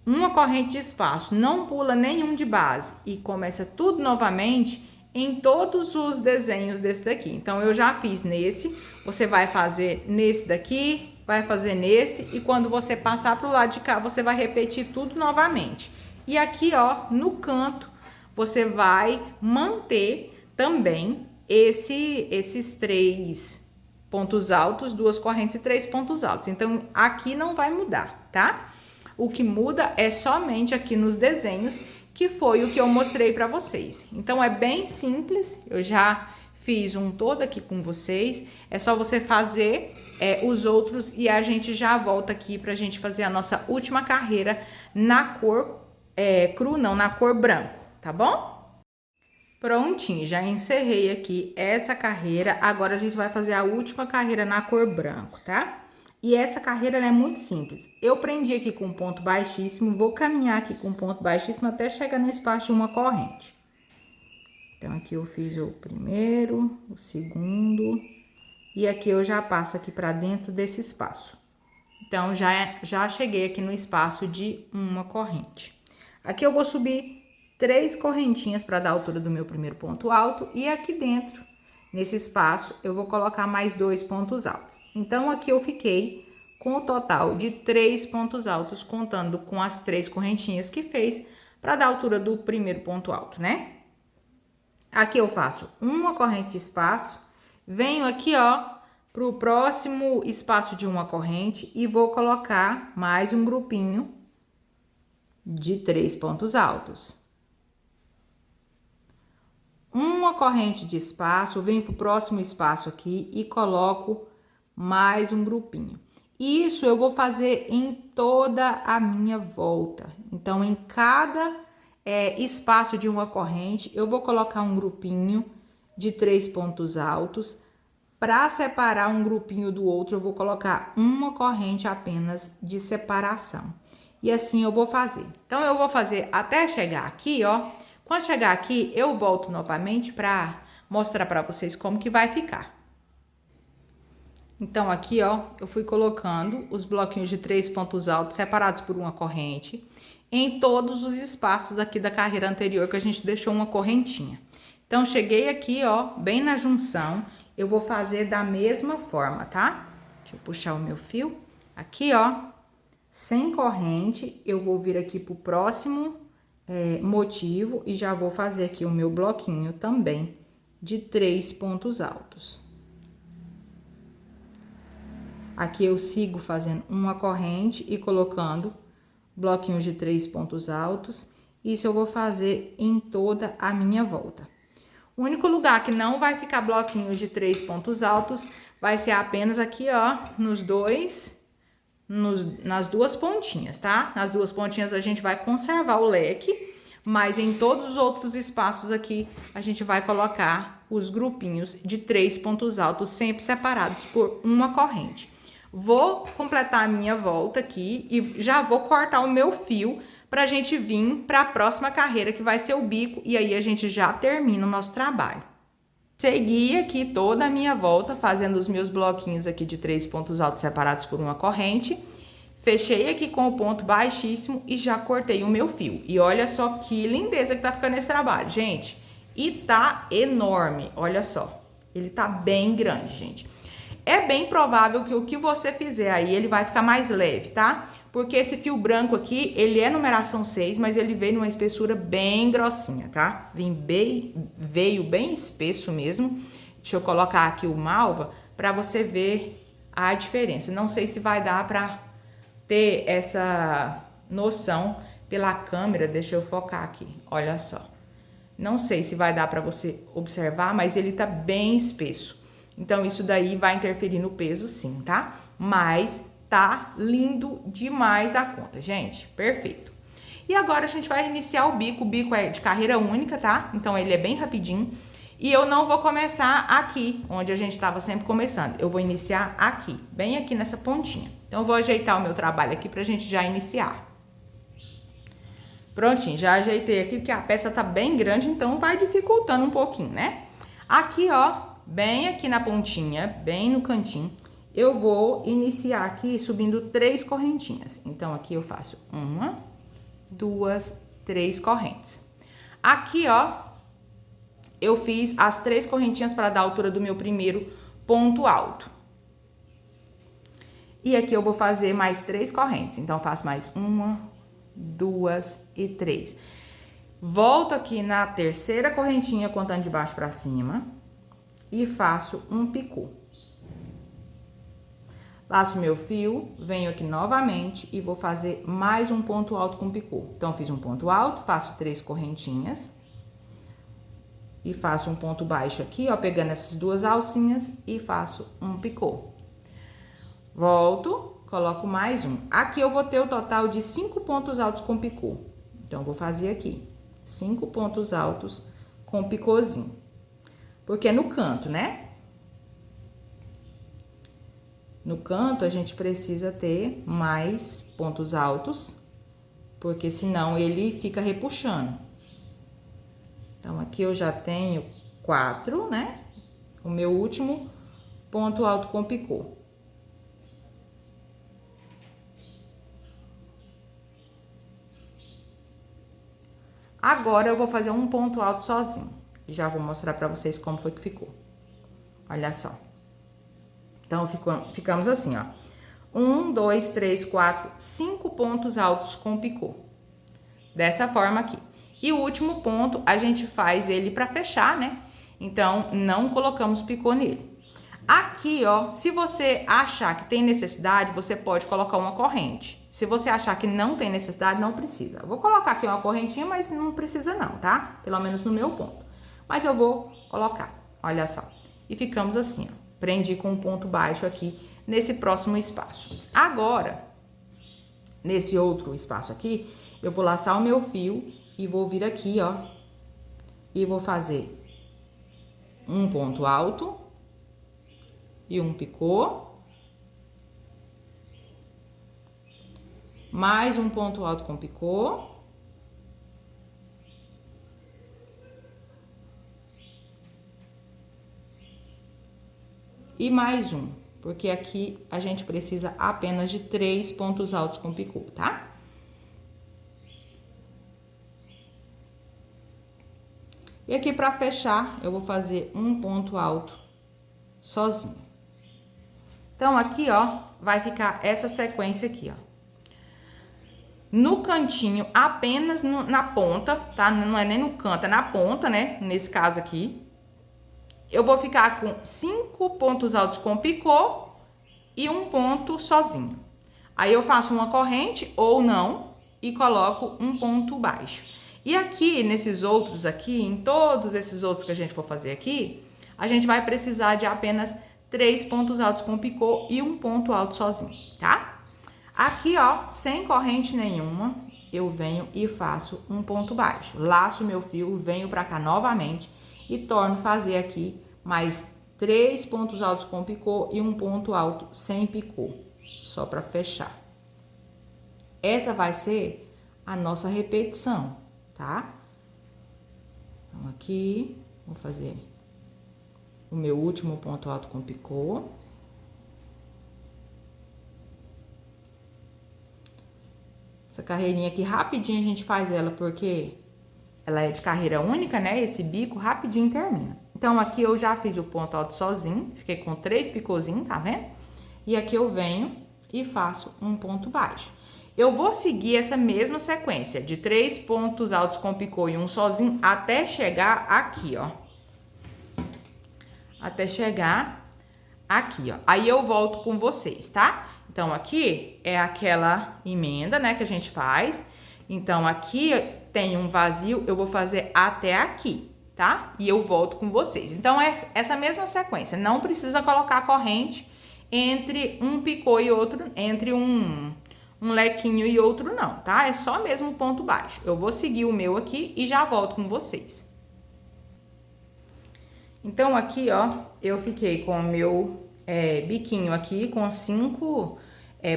uma corrente de espaço, não pula nenhum de base e começa tudo novamente em todos os desenhos desse daqui. Então, eu já fiz nesse, você vai fazer nesse daqui, vai fazer nesse e quando você passar pro lado de cá, você vai repetir tudo novamente. E aqui, ó, no canto, você vai manter também esses 3 pontos altos, 2 correntes e 3 pontos altos. Então, aqui não vai mudar, tá? O que muda é somente aqui nos desenhos, que foi o que eu mostrei pra vocês. Então, é bem simples, eu já fiz um todo aqui com vocês. É só você fazer os outros e a gente já volta aqui pra gente fazer a nossa última carreira na cor cru, não, na cor branco, tá bom? Prontinho, já encerrei aqui essa carreira. Agora, a gente vai fazer a última carreira na cor branco, tá? E essa carreira, ela é muito simples. Eu prendi aqui com ponto baixíssimo, vou caminhar aqui com ponto baixíssimo até chegar no espaço de uma corrente. Então, aqui eu fiz o primeiro, o segundo, e aqui eu já passo aqui pra dentro desse espaço. Então, já cheguei aqui no espaço de uma corrente. Aqui eu vou subir 3 correntinhas para dar a altura do meu primeiro ponto alto e aqui dentro, nesse espaço, eu vou colocar mais 2 pontos altos. Então, aqui eu fiquei com o total de 3 pontos altos, contando com as 3 correntinhas que fez para dar a altura do primeiro ponto alto, né? Aqui eu faço uma corrente de espaço, venho aqui, ó, para o próximo espaço de uma corrente e vou colocar mais um grupinho de 3 pontos altos. Uma corrente de espaço, venho para o próximo espaço aqui e coloco mais um grupinho. Isso eu vou fazer em toda a minha volta. Então, em cada espaço de uma corrente, eu vou colocar um grupinho de 3 pontos altos. Para separar um grupinho do outro, eu vou colocar uma corrente apenas de separação. E assim eu vou fazer. Então, eu vou fazer até chegar aqui, ó. Quando chegar aqui, eu volto novamente para mostrar para vocês como que vai ficar. Então, aqui, ó, eu fui colocando os bloquinhos de 3 pontos altos separados por uma corrente em todos os espaços aqui da carreira anterior que a gente deixou uma correntinha. Então, cheguei aqui, ó, bem na junção, eu vou fazer da mesma forma, tá? Deixa eu puxar o meu fio. Aqui, ó, sem corrente, eu vou vir aqui pro próximo motivo e já vou fazer aqui o meu bloquinho também de 3 pontos altos. Aqui eu sigo fazendo uma corrente e colocando bloquinhos de 3 pontos altos. Isso eu vou fazer em toda a minha volta. O único lugar que não vai ficar bloquinhos de 3 pontos altos vai ser apenas aqui, ó, nas duas pontinhas, tá? Nas duas pontinhas a gente vai conservar o leque, mas em todos os outros espaços aqui a gente vai colocar os grupinhos de 3 pontos altos, sempre separados por uma corrente. Vou completar a minha volta aqui e já vou cortar o meu fio pra gente vir para a próxima carreira, que vai ser o bico, e aí a gente já termina o nosso trabalho. Segui aqui toda a minha volta, fazendo os meus bloquinhos aqui de 3 pontos altos separados por uma corrente. Fechei aqui com o ponto baixíssimo e já cortei o meu fio. E olha só que lindeza que tá ficando esse trabalho, gente. E tá enorme, olha só. Ele tá bem grande, gente. É bem provável que o que você fizer aí, ele vai ficar mais leve, tá? Porque esse fio branco aqui, ele é numeração 6, mas ele veio numa espessura bem grossinha, tá? Veio bem espesso mesmo. Deixa eu colocar aqui o malva pra você ver a diferença. Não sei se vai dar pra ter essa noção pela câmera. Deixa eu focar aqui, olha só. Não sei se vai dar pra você observar, mas ele tá bem espesso. Então, isso daí vai interferir no peso sim, tá? Mas tá lindo demais da conta, gente. Perfeito. E agora a gente vai iniciar o bico. O bico é de carreira única, tá? Então, ele é bem rapidinho. E eu não vou começar aqui, onde a gente estava sempre começando. Eu vou iniciar aqui, bem aqui nessa pontinha. Então, eu vou ajeitar o meu trabalho aqui pra gente já iniciar. Prontinho, já ajeitei aqui, porque a peça tá bem grande, então vai dificultando um pouquinho, né? Aqui, ó, bem aqui na pontinha, bem no cantinho, eu vou iniciar aqui subindo 3 correntinhas. Então, aqui eu faço 1, 2, 3 correntes. Aqui, ó, eu fiz as 3 correntinhas para dar a altura do meu primeiro ponto alto. E aqui eu vou fazer mais 3 correntes. Então, faço mais 1, 2 e 3. Volto aqui na terceira correntinha, contando de baixo para cima. E faço um picô. Laço meu fio, venho aqui novamente e vou fazer mais um ponto alto com picô. Então, fiz um ponto alto, faço 3 correntinhas. E faço um ponto baixo aqui, ó, pegando essas 2 alcinhas e faço um picô. Volto, coloco mais um. Aqui eu vou ter o total de 5 pontos altos com picô. Então, eu vou fazer aqui 5 pontos altos com picôzinho. Porque é no canto, né? No canto, a gente precisa ter mais pontos altos, porque senão ele fica repuxando. Então, aqui eu já tenho 4, né? O meu último ponto alto com picô. Agora, eu vou fazer um ponto alto sozinho. E já vou mostrar pra vocês como foi que ficou. Olha só. Então, ficamos assim, ó. 1, 2, 3, 4, 5 pontos altos com picô. Dessa forma aqui. E o último ponto, a gente faz ele pra fechar, né? Então, não colocamos picô nele. Aqui, ó, se você achar que tem necessidade, você pode colocar uma corrente. Se você achar que não tem necessidade, não precisa. Eu vou colocar aqui uma correntinha, mas não precisa não, tá? Pelo menos no meu ponto. Mas eu vou colocar, olha só. E ficamos assim, ó. Prendi com um ponto baixo aqui nesse próximo espaço. Agora, nesse outro espaço aqui, eu vou laçar o meu fio e vou vir aqui, ó. E vou fazer um ponto alto e um picô, mais um ponto alto com picô, e mais um, porque aqui a gente precisa apenas de 3 pontos altos com picô, tá? E aqui para fechar, eu vou fazer um ponto alto sozinho. Então, aqui, ó, vai ficar essa sequência aqui, ó. No cantinho, apenas na ponta, tá? Não é nem no canto, é na ponta, né? Nesse caso aqui. Eu vou ficar com 5 pontos altos com picô e um ponto sozinho. Aí, eu faço uma corrente ou não e coloco um ponto baixo. E aqui, nesses outros aqui, em todos esses outros que a gente for fazer aqui, a gente vai precisar de apenas 3 pontos altos com picô e um ponto alto sozinho, tá? Aqui, ó, sem corrente nenhuma, eu venho e faço um ponto baixo. Laço meu fio, venho pra cá novamente e torno fazer aqui mais 3 pontos altos com picô e um ponto alto sem picô, só pra fechar. Essa vai ser a nossa repetição, tá? Então, aqui, vou fazer o meu último ponto alto com picô. Essa carreirinha aqui, rapidinho a gente faz ela, porque ela é de carreira única, né? Esse bico rapidinho termina. Então, aqui eu já fiz o ponto alto sozinho, fiquei com 3 picôzinhos, tá vendo? E aqui eu venho e faço um ponto baixo. Eu vou seguir essa mesma sequência de 3 pontos altos com picô e um sozinho até chegar aqui, ó. Até chegar aqui, ó. Aí eu volto com vocês, tá? Então, aqui é aquela emenda, né, que a gente faz. Então, aqui tem um vazio, eu vou fazer até aqui, tá? E eu volto com vocês. Então, é essa mesma sequência. Não precisa colocar a corrente entre um picô e outro, entre um lequinho e outro não, tá? É só mesmo o ponto baixo. Eu vou seguir o meu aqui e já volto com vocês. Então, aqui, ó, eu fiquei com o meu biquinho aqui com 5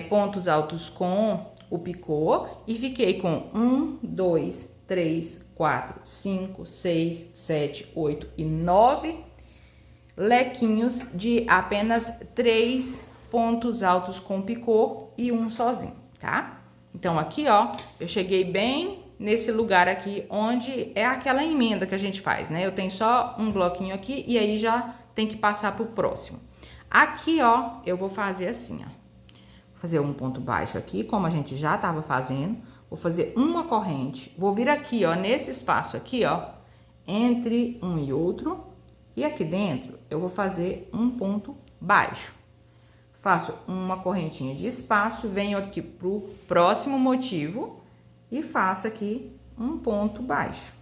pontos altos com o picô e fiquei com 1, 2, 3, 4, 5, 6, 7, 8 e 9 lequinhos de apenas 3 pontos altos com picô e um sozinho, tá? Então, aqui, ó, eu cheguei bem nesse lugar aqui, onde é aquela emenda que a gente faz, né? Eu tenho só um bloquinho aqui e aí já tem que passar pro próximo. Aqui, ó, eu vou fazer assim, ó. Vou fazer um ponto baixo aqui, como a gente já tava fazendo. Vou fazer uma corrente. Vou vir aqui, ó, nesse espaço aqui, ó, entre um e outro. E aqui dentro, eu vou fazer um ponto baixo. Faço uma correntinha de espaço, venho aqui pro próximo motivo e faço aqui um ponto baixo.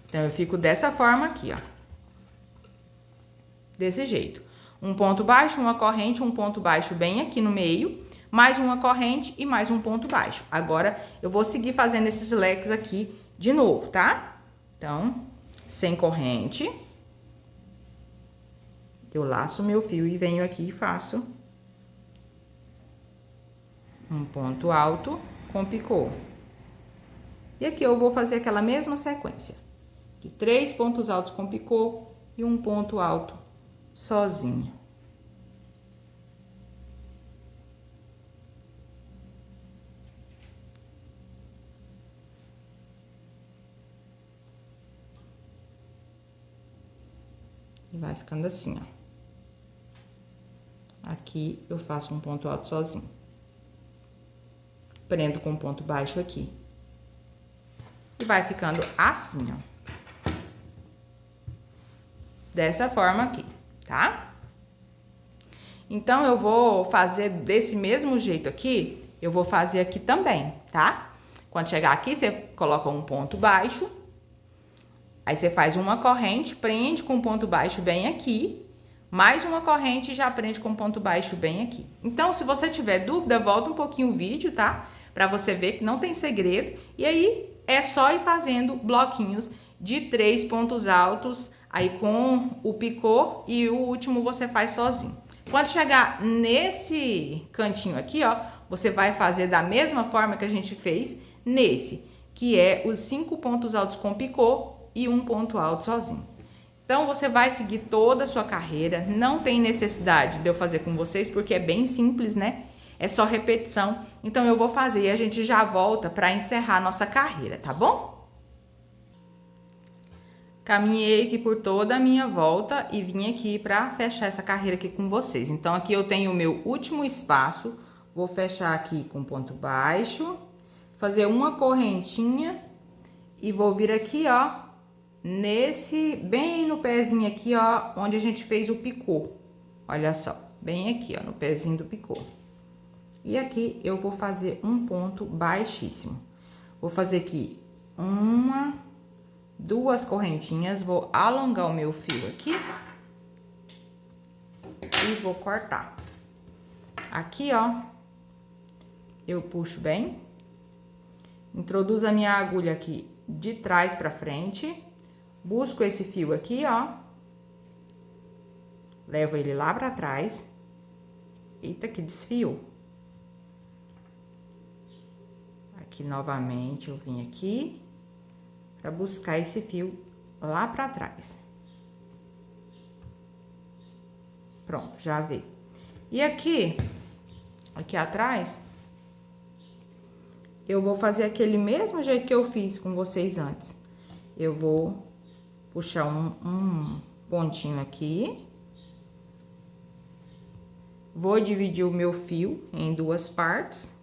Então, eu fico dessa forma aqui, ó. Desse jeito. Um ponto baixo, uma corrente, um ponto baixo bem aqui no meio, mais uma corrente e mais um ponto baixo. Agora, eu vou seguir fazendo esses leques aqui de novo, tá? Então, sem corrente, eu laço meu fio e venho aqui e faço um ponto alto com picô. E aqui eu vou fazer aquela mesma sequência de 3 pontos altos com picô e um ponto alto sozinho. E vai ficando assim, ó. Aqui eu faço um ponto alto sozinho. Prendo com um ponto baixo aqui. E vai ficando assim, ó. Dessa forma aqui. tá? Então, eu vou fazer desse mesmo jeito aqui, eu vou fazer aqui também, tá? Quando chegar aqui, você coloca um ponto baixo, aí você faz uma corrente, prende com um ponto baixo bem aqui, mais uma corrente e já prende com um ponto baixo bem aqui. Então, se você tiver dúvida, volta um pouquinho o vídeo, tá? Pra você ver que não tem segredo. E aí, é só ir fazendo bloquinhos de 3 pontos altos, aí com o picô, e o último você faz sozinho. Quando chegar nesse cantinho aqui, ó, você vai fazer da mesma forma que a gente fez nesse, que é os 5 pontos altos com picô e um ponto alto sozinho. Então, você vai seguir toda a sua carreira, não tem necessidade de eu fazer com vocês, porque é bem simples, né? É só repetição. Então, eu vou fazer e a gente já volta para encerrar a nossa carreira, tá bom? Caminhei aqui por toda a minha volta e vim aqui para fechar essa carreira aqui com vocês. Então, aqui eu tenho o meu último espaço, vou fechar aqui com ponto baixo, fazer uma correntinha e vou vir aqui, ó, bem no pezinho aqui, ó, onde a gente fez o picô. Olha só, bem aqui, ó, no pezinho do picô. E aqui eu vou fazer um ponto baixíssimo. Vou fazer aqui duas correntinhas, vou alongar o meu fio aqui e vou cortar. Aqui, ó, eu puxo bem, introduzo a minha agulha aqui de trás pra frente, busco esse fio aqui, ó, levo ele lá pra trás. Eita, que desfiou. Aqui novamente eu vim aqui para buscar esse fio lá pra trás. Pronto, já veio. E aqui atrás, eu vou fazer aquele mesmo jeito que eu fiz com vocês antes. Eu vou puxar um pontinho aqui. Vou dividir o meu fio em duas partes.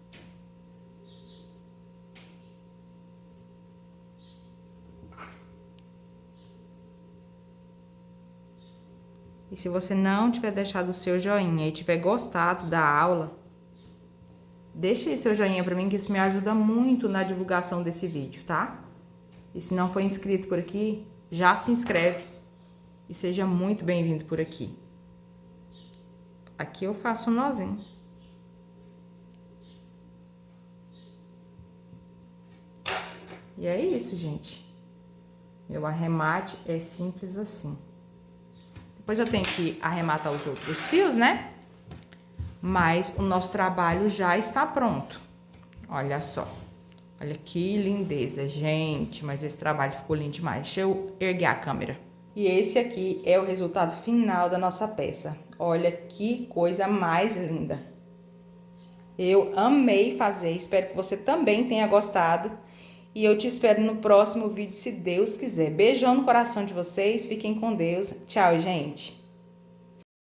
E se você não tiver deixado o seu joinha e tiver gostado da aula, deixa aí seu joinha pra mim, que isso me ajuda muito na divulgação desse vídeo, tá? E se não for inscrito por aqui, já se inscreve e seja muito bem-vindo por aqui. Aqui eu faço um nozinho. E é isso, gente. Meu arremate é simples assim. Depois eu tenho que arrematar os outros fios, né? Mas o nosso trabalho já está pronto. Olha só. Olha que lindeza, gente. Mas esse trabalho ficou lindo demais. Deixa eu erguer a câmera. E esse aqui é o resultado final da nossa peça. Olha que coisa mais linda. Eu amei fazer. Espero que você também tenha gostado. E eu te espero no próximo vídeo, se Deus quiser. Beijão no coração de vocês. Fiquem com Deus. Tchau, gente.